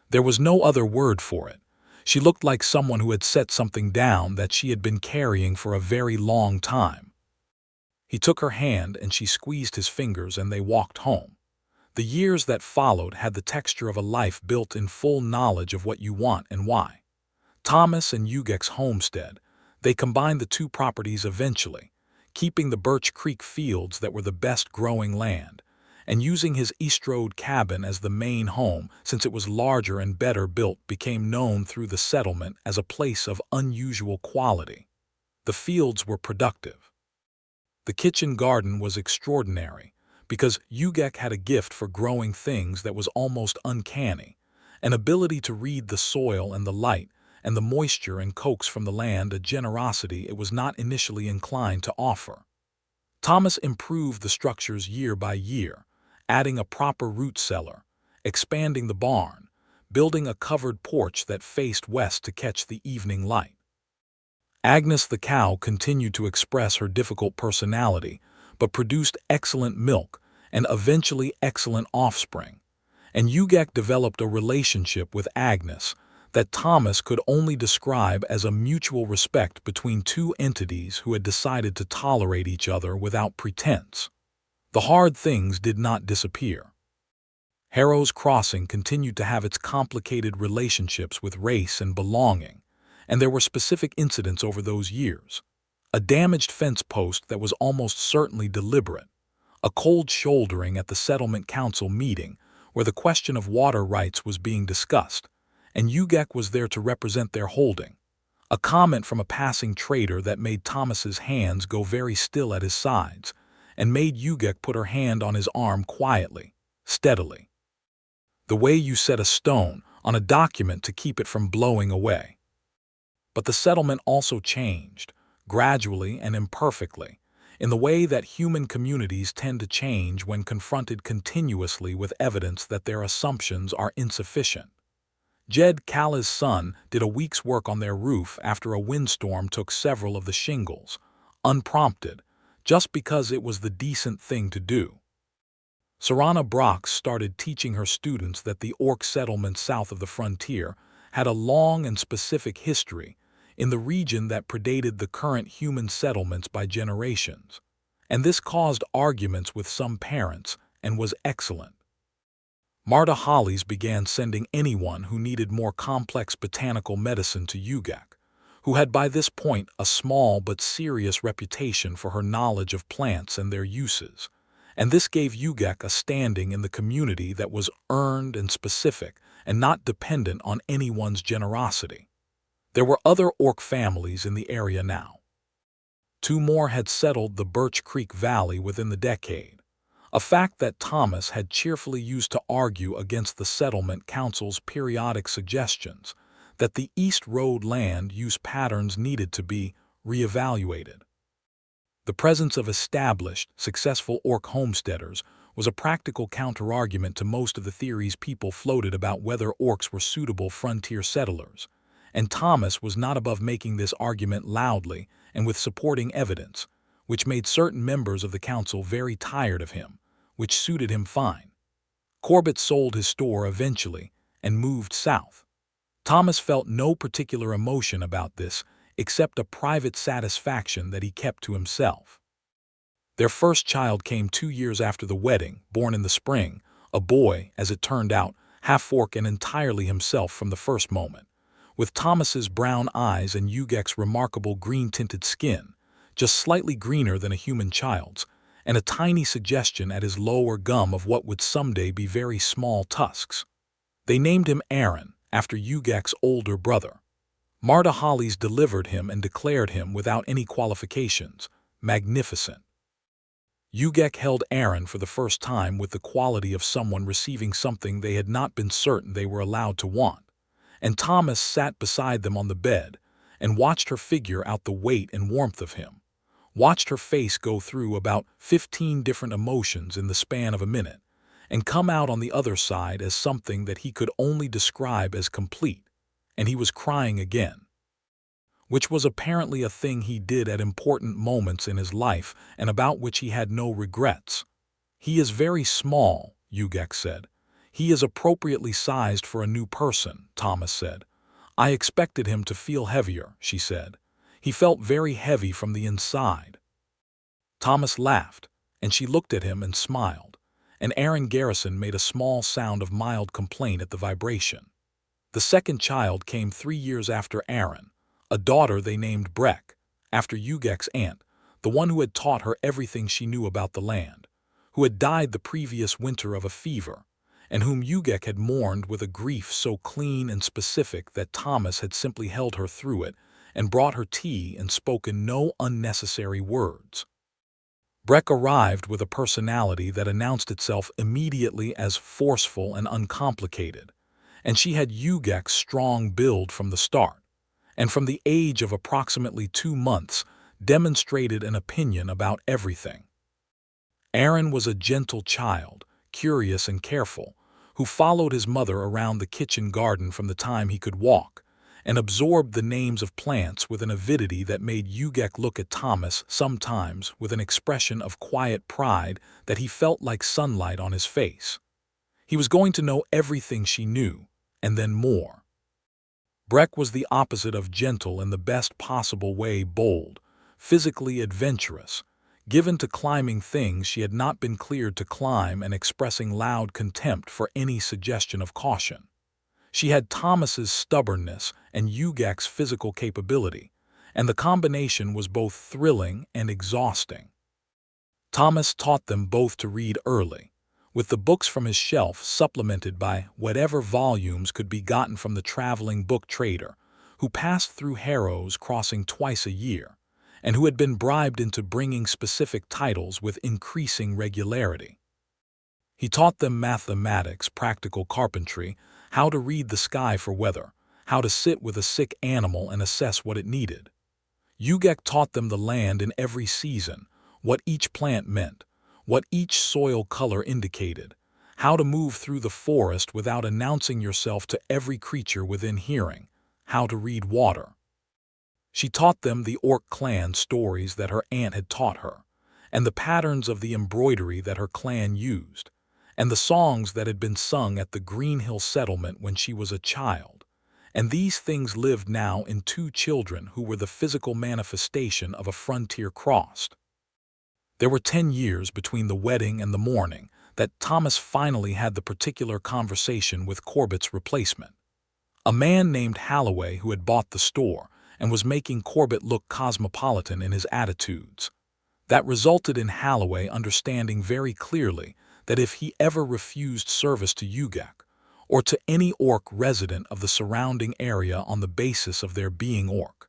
There was no other word for it. She looked like someone who had set something down that she had been carrying for a very long time. He took her hand and she squeezed his fingers and they walked home. The years that followed had the texture of a life built in full knowledge of what you want and why. Thomas and Ugak's homestead, they combined the two properties eventually, keeping the Birch Creek fields that were the best growing land, and using his East Road cabin as the main home since it was larger and better built became known through the settlement as a place of unusual quality. The fields were productive. The kitchen garden was extraordinary, because Ugak had a gift for growing things that was almost uncanny, an ability to read the soil and the light and the moisture and coax from the land a generosity it was not initially inclined to offer. Thomas improved the structures year by year, adding a proper root cellar, expanding the barn, building a covered porch that faced west to catch the evening light. Agnes the cow continued to express her difficult personality, but produced excellent milk and eventually excellent offspring, and Ugak developed a relationship with Agnes that Thomas could only describe as a mutual respect between two entities who had decided to tolerate each other without pretense. The hard things did not disappear. Harrow's Crossing continued to have its complicated relationships with race and belonging, and there were specific incidents over those years. A damaged fence post that was almost certainly deliberate, a cold shouldering at the settlement council meeting where the question of water rights was being discussed, and Ugak was there to represent their holding, a comment from a passing trader that made Thomas's hands go very still at his sides and made Ugak put her hand on his arm quietly, steadily. The way you set a stone on a document to keep it from blowing away. But the settlement also changed, gradually and imperfectly, in the way that human communities tend to change when confronted continuously with evidence that their assumptions are insufficient. Jed Callah's son did a week's work on their roof after a windstorm took several of the shingles, unprompted, just because it was the decent thing to do. Sarana Brox started teaching her students that the Orc settlements south of the frontier had a long and specific history in the region that predated the current human settlements by generations, and this caused arguments with some parents and was excellent. Marta Hollis began sending anyone who needed more complex botanical medicine to Ugak, who had by this point a small but serious reputation for her knowledge of plants and their uses, and this gave Ugak a standing in the community that was earned and specific and not dependent on anyone's generosity. There were other Orc families in the area now. 2 more had settled the Birch Creek Valley within the decade, a fact that Thomas had cheerfully used to argue against the Settlement Council's periodic suggestions that the East Road land use patterns needed to be reevaluated. The presence of established, successful Orc homesteaders was a practical counterargument to most of the theories people floated about whether orcs were suitable frontier settlers, and Thomas was not above making this argument loudly and with supporting evidence, which made certain members of the council very tired of him, which suited him fine. Corbett sold his store eventually and moved south. Thomas felt no particular emotion about this except a private satisfaction that he kept to himself. Their first child came 2 years after the wedding, born in the spring, a boy, as it turned out, half-orc and entirely himself from the first moment. With Thomas's brown eyes and Ugak's remarkable green-tinted skin, just slightly greener than a human child's, and a tiny suggestion at his lower gum of what would someday be very small tusks. They named him Aaron, after Ugak's older brother. Marta Hollies delivered him and declared him, without any qualifications, magnificent. Ugak held Aaron for the first time with the quality of someone receiving something they had not been certain they were allowed to want, and Thomas sat beside them on the bed and watched her figure out the weight and warmth of him, watched her face go through about 15 different emotions in the span of a minute, and come out on the other side as something that he could only describe as complete, and he was crying again, which was apparently a thing he did at important moments in his life and about which he had no regrets. "He is very small," Ugak said. "He is appropriately sized for a new person," Thomas said. "I expected him to feel heavier," she said. "He felt very heavy from the inside." Thomas laughed, and she looked at him and smiled, and Aaron Garrison made a small sound of mild complaint at the vibration. The second child came 3 years after Aaron, a daughter they named Breck, after Ugak's aunt, the one who had taught her everything she knew about the land, who had died the previous winter of a fever, and whom Ugak had mourned with a grief so clean and specific that Thomas had simply held her through it and brought her tea and spoken no unnecessary words. Breck arrived with a personality that announced itself immediately as forceful and uncomplicated, and she had Ugak's strong build from the start, and from the age of approximately 2 months demonstrated an opinion about everything. Aaron was a gentle child, curious and careful, who followed his mother around the kitchen garden from the time he could walk, and absorbed the names of plants with an avidity that made Ugak look at Thomas sometimes with an expression of quiet pride that he felt like sunlight on his face. He was going to know everything she knew, and then more. Breck was the opposite of gentle in the best possible way, bold, physically adventurous, given to climbing things she had not been cleared to climb and expressing loud contempt for any suggestion of caution. She had Thomas's stubbornness and Ugak's physical capability, and the combination was both thrilling and exhausting. Thomas taught them both to read early, with the books from his shelf supplemented by whatever volumes could be gotten from the traveling book trader, who passed through Harrow's Crossing twice a year, and who had been bribed into bringing specific titles with increasing regularity. He taught them mathematics, practical carpentry, how to read the sky for weather, how to sit with a sick animal and assess what it needed. Ugak taught them the land in every season, what each plant meant, what each soil color indicated, how to move through the forest without announcing yourself to every creature within hearing, how to read water. She taught them the orc clan stories that her aunt had taught her, and the patterns of the embroidery that her clan used, and the songs that had been sung at the Green Hill settlement when she was a child, and these things lived now in 2 children who were the physical manifestation of a frontier crossed. There were 10 years between the wedding and the morning that Thomas finally had the particular conversation with Corbett's replacement, a man named Halloway who had bought the store and was making Corbett look cosmopolitan in his attitudes. That resulted in Halloway understanding very clearly that if he ever refused service to Ugak, or to any orc resident of the surrounding area on the basis of their being orc,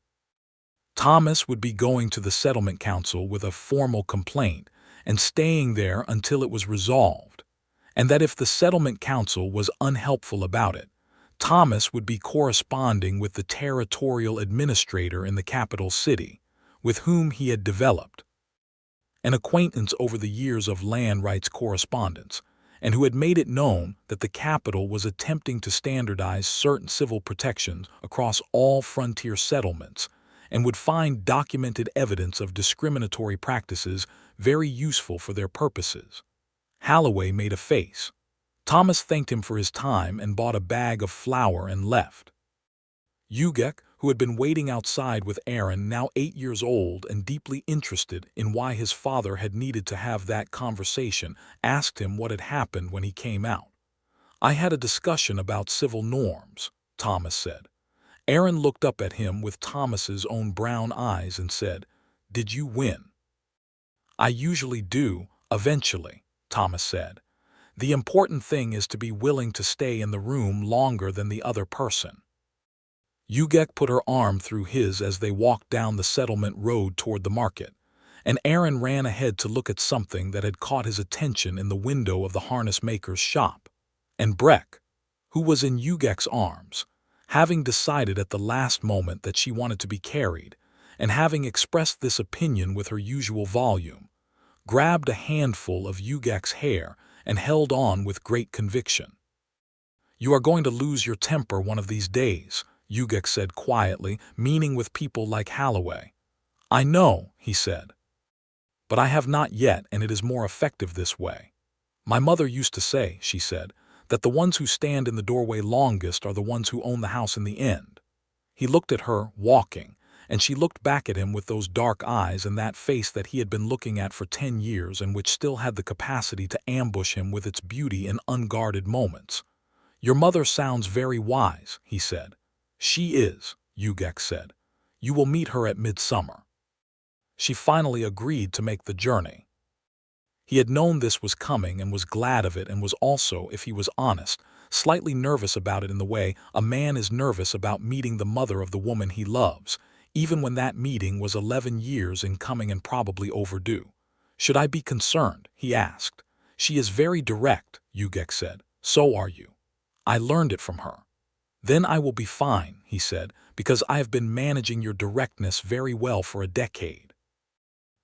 Thomas would be going to the settlement council with a formal complaint and staying there until it was resolved, and that if the settlement council was unhelpful about it, Thomas would be corresponding with the territorial administrator in the capital city, with whom he had developed an acquaintance over the years of land rights correspondence, and who had made it known that the capital was attempting to standardize certain civil protections across all frontier settlements and would find documented evidence of discriminatory practices very useful for their purposes. Holloway made a face. Thomas thanked him for his time and bought a bag of flour and left. Ugak, who had been waiting outside with Aaron, now 8 years old and deeply interested in why his father had needed to have that conversation, asked him what had happened when he came out. "I had a discussion about civil norms," Thomas said. Aaron looked up at him with Thomas's own brown eyes and said, "Did you win?" "I usually do, eventually," Thomas said. "The important thing is to be willing to stay in the room longer than the other person." Ugak put her arm through his as they walked down the settlement road toward the market, and Aaron ran ahead to look at something that had caught his attention in the window of the harness maker's shop. And Breck, who was in Ugak's arms, having decided at the last moment that she wanted to be carried, and having expressed this opinion with her usual volume, grabbed a handful of Ugak's hair and held on with great conviction. "You are going to lose your temper one of these days," Ugak said quietly, meaning with people like Holloway. "I know," he said. "But I have not yet, and it is more effective this way. My mother used to say," she said, "that the ones who stand in the doorway longest are the ones who own the house in the end." He looked at her, walking, and she looked back at him with those dark eyes and that face that he had been looking at for 10 years and which still had the capacity to ambush him with its beauty in unguarded moments. "Your mother sounds very wise," he said. "She is," Ugak said. "You will meet her at midsummer." She finally agreed to make the journey. He had known this was coming and was glad of it, and was also, if he was honest, slightly nervous about it in the way a man is nervous about meeting the mother of the woman he loves, even when that meeting was 11 years in coming and probably overdue. "Should I be concerned?" he asked. "She is very direct," Ugak said. "So are you. I learned it from her." "Then I will be fine," he said, "because I have been managing your directness very well for a decade."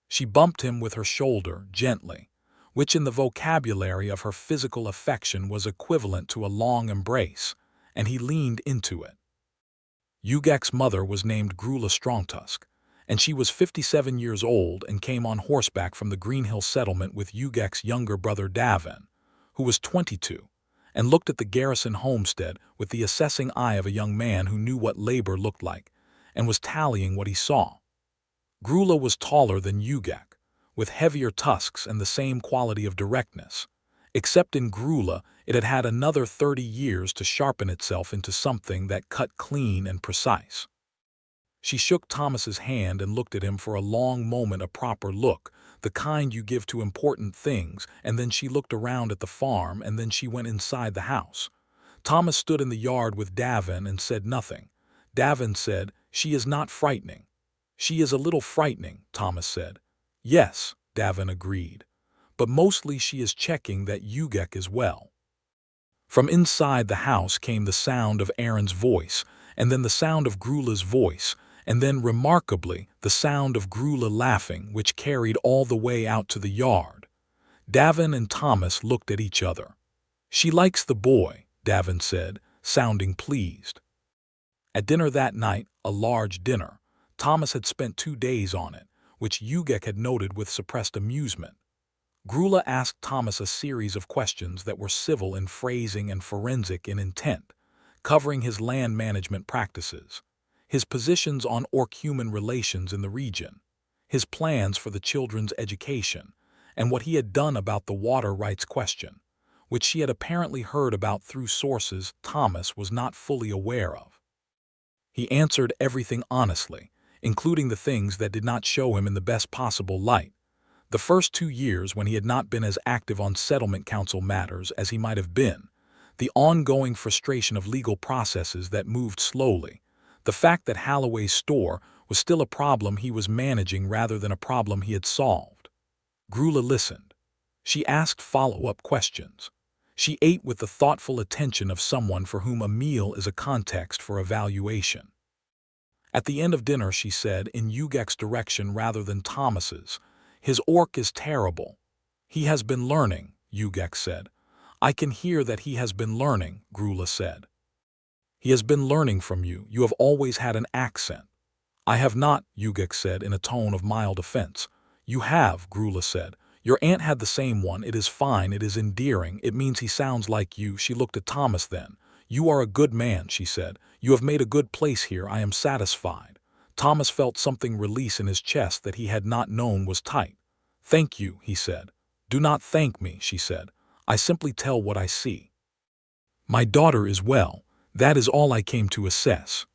She bumped him with her shoulder, gently, which in the vocabulary of her physical affection was equivalent to a long embrace, and he leaned into it. Ugak's mother was named Greywood Strongtusk, and she was 57 years old and came on horseback from the Greenhill settlement with Ugak's younger brother Davin, who was 22, and looked at the Garrison homestead with the assessing eye of a young man who knew what labor looked like and was tallying what he saw. Grula was taller than Ugak, with heavier tusks and the same quality of directness, except in Grula it had had another 30 years to sharpen itself into something that cut clean and precise. She shook Thomas's hand and looked at him for a long moment, a proper look, the kind you give to important things, and then she looked around at the farm, and then she went inside the house. Thomas stood in the yard with Davin and said nothing. Davin said, "She is not frightening." "She is a little frightening," Thomas said. "Yes," Davin agreed. "But mostly she is checking that Ugak is well." From inside the house came the sound of Aaron's voice, and then the sound of Grula's voice, and then, remarkably, the sound of Grula laughing, which carried all the way out to the yard. Davin and Thomas looked at each other. "She likes the boy," Davin said, sounding pleased. At dinner that night, a large dinner, Thomas had spent 2 days on it, which Ugak had noted with suppressed amusement. Grula asked Thomas a series of questions that were civil in phrasing and forensic in intent, covering his land management practices, his positions on orc-human relations in the region, his plans for the children's education, and what he had done about the water rights question, which she had apparently heard about through sources Thomas was not fully aware of. He answered everything honestly, including the things that did not show him in the best possible light. The first 2 years, when he had not been as active on settlement council matters as he might have been, the ongoing frustration of legal processes that moved slowly, the fact that Holloway's store was still a problem he was managing rather than a problem he had solved. Grula listened. She asked follow-up questions. She ate with the thoughtful attention of someone for whom a meal is a context for evaluation. At the end of dinner, she said, in Ugak's direction rather than Thomas's, His orc is terrible. He has been learning, Ugak said. I can hear that he has been learning, Grula said. He has been learning from you. You have always had an accent. I have not, Ugak said in a tone of mild offense. You have, Grula said. Your aunt had the same one. It is fine. It is endearing. It means he sounds like you. She looked at Thomas then. You are a good man, she said. You have made a good place here. I am satisfied. Thomas felt something release in his chest that he had not known was tight. Thank you, he said. Do not thank me, she said. I simply tell what I see. My daughter is well. That is all I came to assess.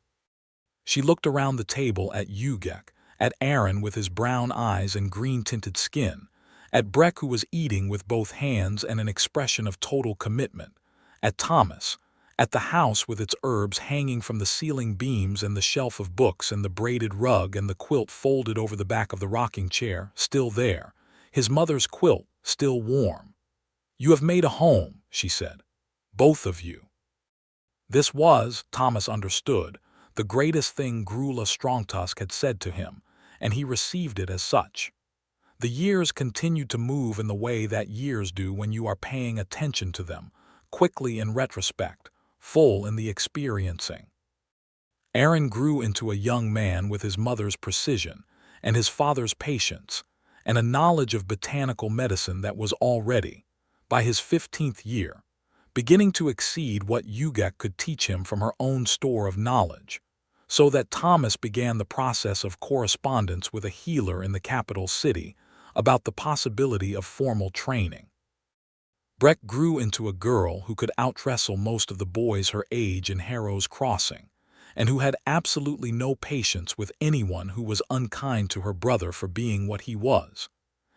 She looked around the table at Ugak, at Aaron with his brown eyes and green-tinted skin, at Breck who was eating with both hands and an expression of total commitment, at Thomas, at the house with its herbs hanging from the ceiling beams and the shelf of books and the braided rug and the quilt folded over the back of the rocking chair, still there, his mother's quilt, still warm. You have made a home, she said. Both of you. This was, Thomas understood, the greatest thing Ugak Strongtusk had said to him, and he received it as such. The years continued to move in the way that years do when you are paying attention to them, quickly in retrospect, full in the experiencing. Aaron grew into a young man with his mother's precision and his father's patience, and a knowledge of botanical medicine that was already, by his 15th year, beginning to exceed what Ugak could teach him from her own store of knowledge, so that Thomas began the process of correspondence with a healer in the capital city about the possibility of formal training. Breck grew into a girl who could outwrestle most of the boys her age in Harrow's Crossing, and who had absolutely no patience with anyone who was unkind to her brother for being what he was,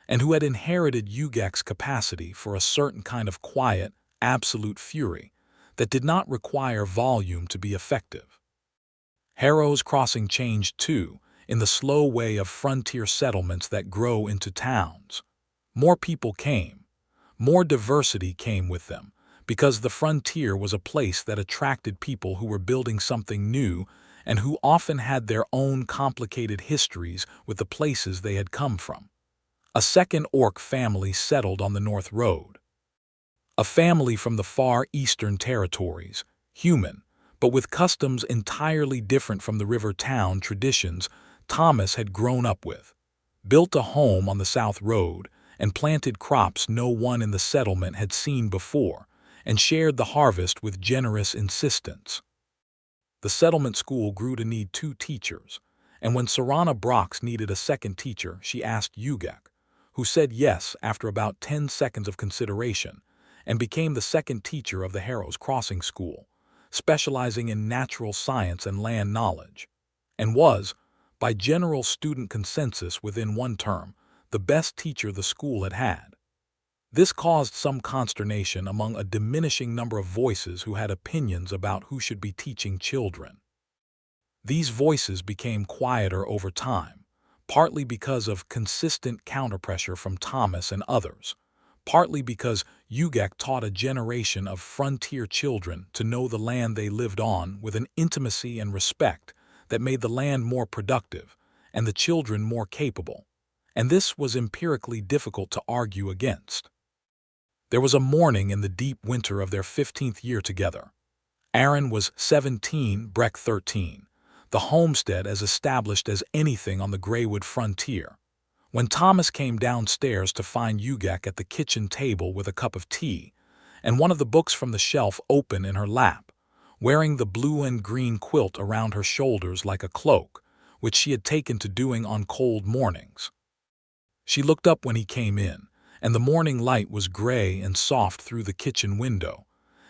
and who had inherited Ugak's capacity for a certain kind of quiet, absolute fury that did not require volume to be effective. Harrow's Crossing changed, too, in the slow way of frontier settlements that grow into towns. More people came. More diversity came with them, because the frontier was a place that attracted people who were building something new and who often had their own complicated histories with the places they had come from. A second orc family settled on the North Road. A family from the far eastern territories, human, but with customs entirely different from the river town traditions Thomas had grown up with, built a home on the South Road and planted crops no one in the settlement had seen before, and shared the harvest with generous insistence. The settlement school grew to need 2 teachers, and when Serana Brox needed a second teacher, she asked Ugak, who said yes after about 10 seconds of consideration, and became the second teacher of the Harrow's Crossing School, specializing in natural science and land knowledge, and was, by general student consensus within 1 term, the best teacher the school had had. This caused some consternation among a diminishing number of voices who had opinions about who should be teaching children. These voices became quieter over time, partly because of consistent counterpressure from Thomas and others, partly because Ugak taught a generation of frontier children to know the land they lived on with an intimacy and respect that made the land more productive and the children more capable, and this was empirically difficult to argue against. There was a morning in the deep winter of their 15th year together. Aaron was 17, Breck 13, the homestead as established as anything on the Greywood Frontier, when Thomas came downstairs to find Ugak at the kitchen table with a cup of tea and one of the books from the shelf open in her lap, wearing the blue and green quilt around her shoulders like a cloak, which she had taken to doing on cold mornings. She looked up when he came in, and the morning light was gray and soft through the kitchen window,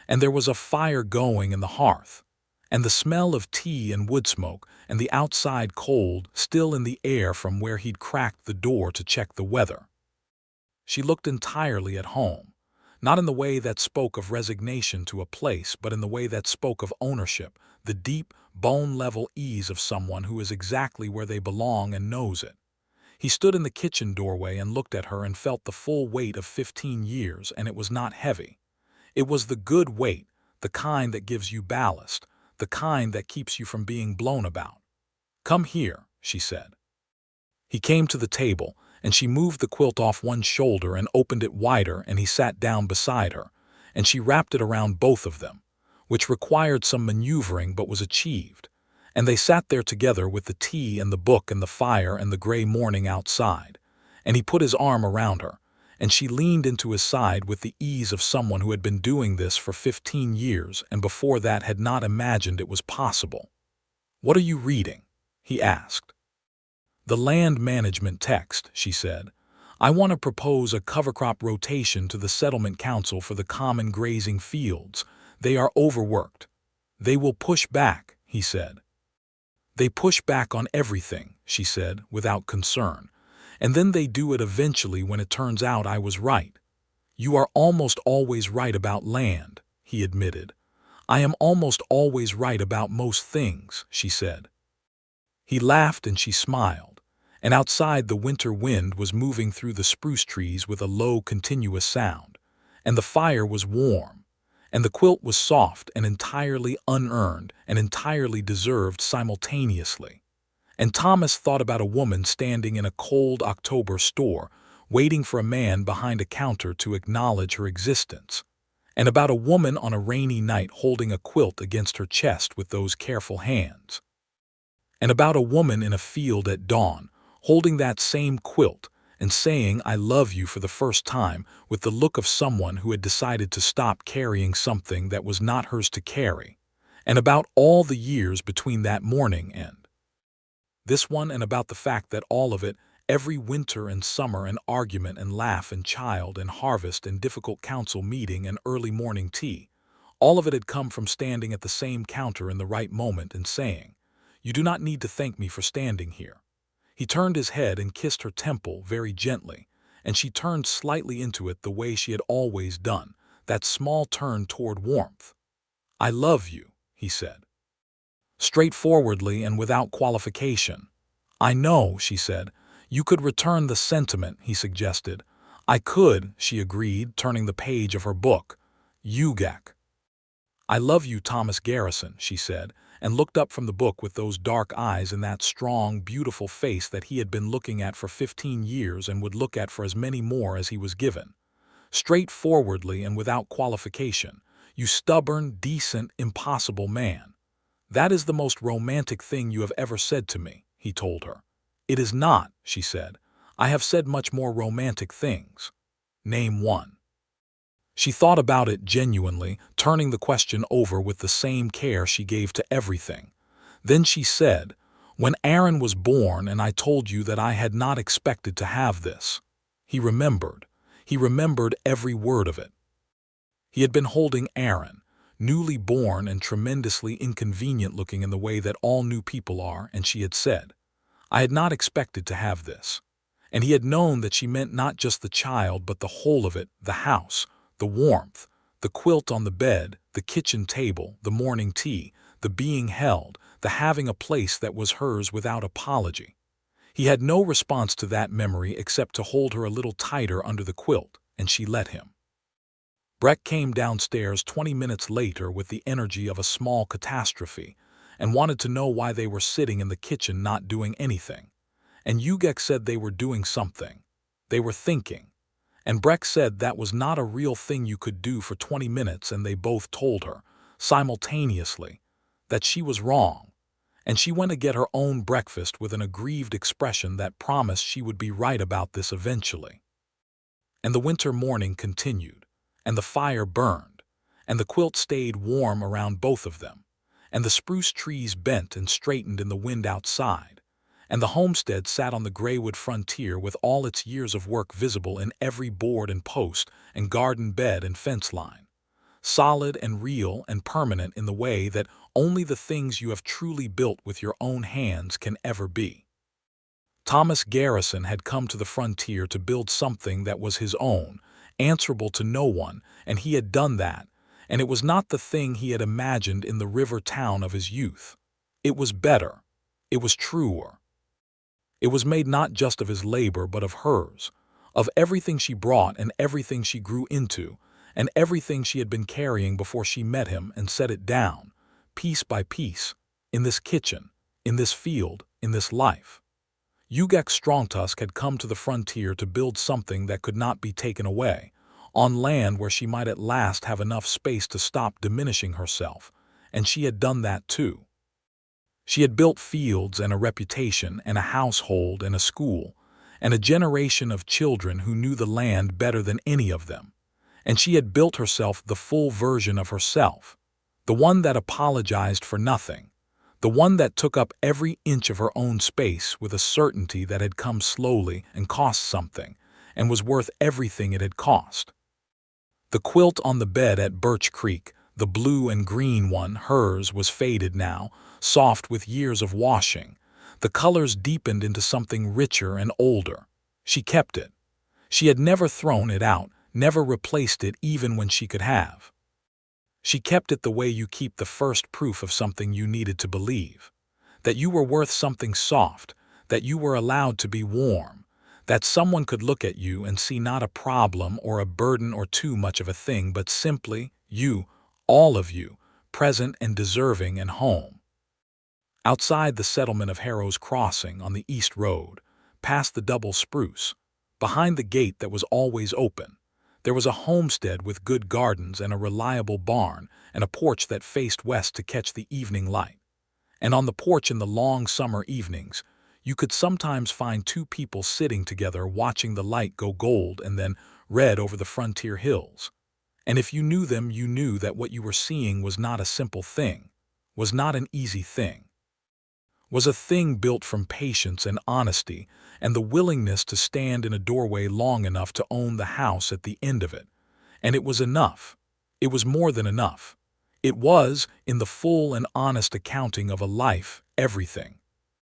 and there was a fire going in the hearth, and the smell of tea and wood smoke and the outside cold still in the air from where he'd cracked the door to check the weather. She looked entirely at home, not in the way that spoke of resignation to a place, but in the way that spoke of ownership, the deep, bone-level ease of someone who is exactly where they belong and knows it. He stood in the kitchen doorway and looked at her and felt the full weight of 15 years, and it was not heavy. It was the good weight, the kind that gives you ballast, the kind that keeps you from being blown about. "Come here," she said. He came to the table, and she moved the quilt off one shoulder and opened it wider, and he sat down beside her, and she wrapped it around both of them, which required some maneuvering but was achieved, and they sat there together with the tea and the book and the fire and the gray morning outside, and he put his arm around her, and she leaned into his side with the ease of someone who had been doing this for 15 years and before that had not imagined it was possible. "What are you reading?" he asked. "The land management text," she said. "I want to propose a cover crop rotation to the settlement council for the common grazing fields. They are overworked. They will push back," he said. "They push back on everything," she said, without concern. "And then they do it eventually when it turns out I was right." "You are almost always right about land," he admitted. "I am almost always right about most things," she said. He laughed and she smiled, and outside the winter wind was moving through the spruce trees with a low, continuous sound, and the fire was warm, and the quilt was soft and entirely unearned and entirely deserved simultaneously. And Thomas thought about a woman standing in a cold October store, waiting for a man behind a counter to acknowledge her existence, and about a woman on a rainy night holding a quilt against her chest with those careful hands, and about a woman in a field at dawn, holding that same quilt and saying "I love you" for the first time with the look of someone who had decided to stop carrying something that was not hers to carry, and about all the years between that morning and this one, and about the fact that all of it, every winter and summer and argument and laugh and child and harvest and difficult council meeting and early morning tea, all of it had come from standing at the same counter in the right moment and saying, "You do not need to thank me for standing here." He turned his head and kissed her temple very gently, and she turned slightly into it the way she had always done, that small turn toward warmth. "I love you," he said, straightforwardly and without qualification. "I know," she said. "You could return the sentiment," he suggested. "I could," she agreed, turning the page of her book. "Ugak." "I love you, Thomas Garrison," she said, and looked up from the book with those dark eyes and that strong, beautiful face that he had been looking at for 15 years and would look at for as many more as he was given. Straightforwardly and without qualification. "You stubborn, decent, impossible man. That is the most romantic thing you have ever said to me," he told her. "It is not," she said. "I have said much more romantic things." "Name one." She thought about it genuinely, turning the question over with the same care she gave to everything. Then she said, "When Aaron was born and I told you that I had not expected to have this." He remembered. He remembered every word of it. He had been holding Aaron, newly born and tremendously inconvenient looking in the way that all new people are, and she had said, "I had not expected to have this." And he had known that she meant not just the child but the whole of it, the house, the warmth, the quilt on the bed, the kitchen table, the morning tea, the being held, the having a place that was hers without apology. He had no response to that memory except to hold her a little tighter under the quilt, and she let him. Breck came downstairs 20 minutes later with the energy of a small catastrophe and wanted to know why they were sitting in the kitchen not doing anything. And Ugak said they were doing something. They were thinking. And Breck said that was not a real thing you could do for 20 minutes, and they both told her, simultaneously, that she was wrong. And she went to get her own breakfast with an aggrieved expression that promised she would be right about this eventually. And the winter morning continued, and the fire burned, and the quilt stayed warm around both of them, and the spruce trees bent and straightened in the wind outside, and the homestead sat on the Greywood Frontier with all its years of work visible in every board and post and garden bed and fence line, solid and real and permanent in the way that only the things you have truly built with your own hands can ever be. Thomas Garrison had come to the frontier to build something that was his own, answerable to no one, and he had done that, and it was not the thing he had imagined in the river town of his youth. It was better. It was truer. It was made not just of his labor but of hers, of everything she brought and everything she grew into, and everything she had been carrying before she met him and set it down, piece by piece, in this kitchen, in this field, in this life. Ugak Strongtusk had come to the frontier to build something that could not be taken away, on land where she might at last have enough space to stop diminishing herself, and she had done that too. She had built fields and a reputation and a household and a school, and a generation of children who knew the land better than any of them, and she had built herself the full version of herself, the one that apologized for nothing, the one that took up every inch of her own space with a certainty that had come slowly and cost something, and was worth everything it had cost. The quilt on the bed at Birch Creek, the blue and green one, hers, was faded now, soft with years of washing. The colors deepened into something richer and older. She kept it. She had never thrown it out, never replaced it even when she could have. She kept it the way you keep the first proof of something you needed to believe. That you were worth something soft, that you were allowed to be warm, that someone could look at you and see not a problem or a burden or too much of a thing, but simply you, all of you, present and deserving and home. Outside the settlement of Harrow's Crossing on the East Road, past the double spruce, behind the gate that was always open, there was a homestead with good gardens and a reliable barn and a porch that faced west to catch the evening light. And on the porch in the long summer evenings, you could sometimes find two people sitting together watching the light go gold and then red over the frontier hills. And if you knew them, you knew that what you were seeing was not a simple thing, was not an easy thing, was a thing built from patience and honesty and the willingness to stand in a doorway long enough to own the house at the end of it. And it was enough. It was more than enough. It was, in the full and honest accounting of a life, everything.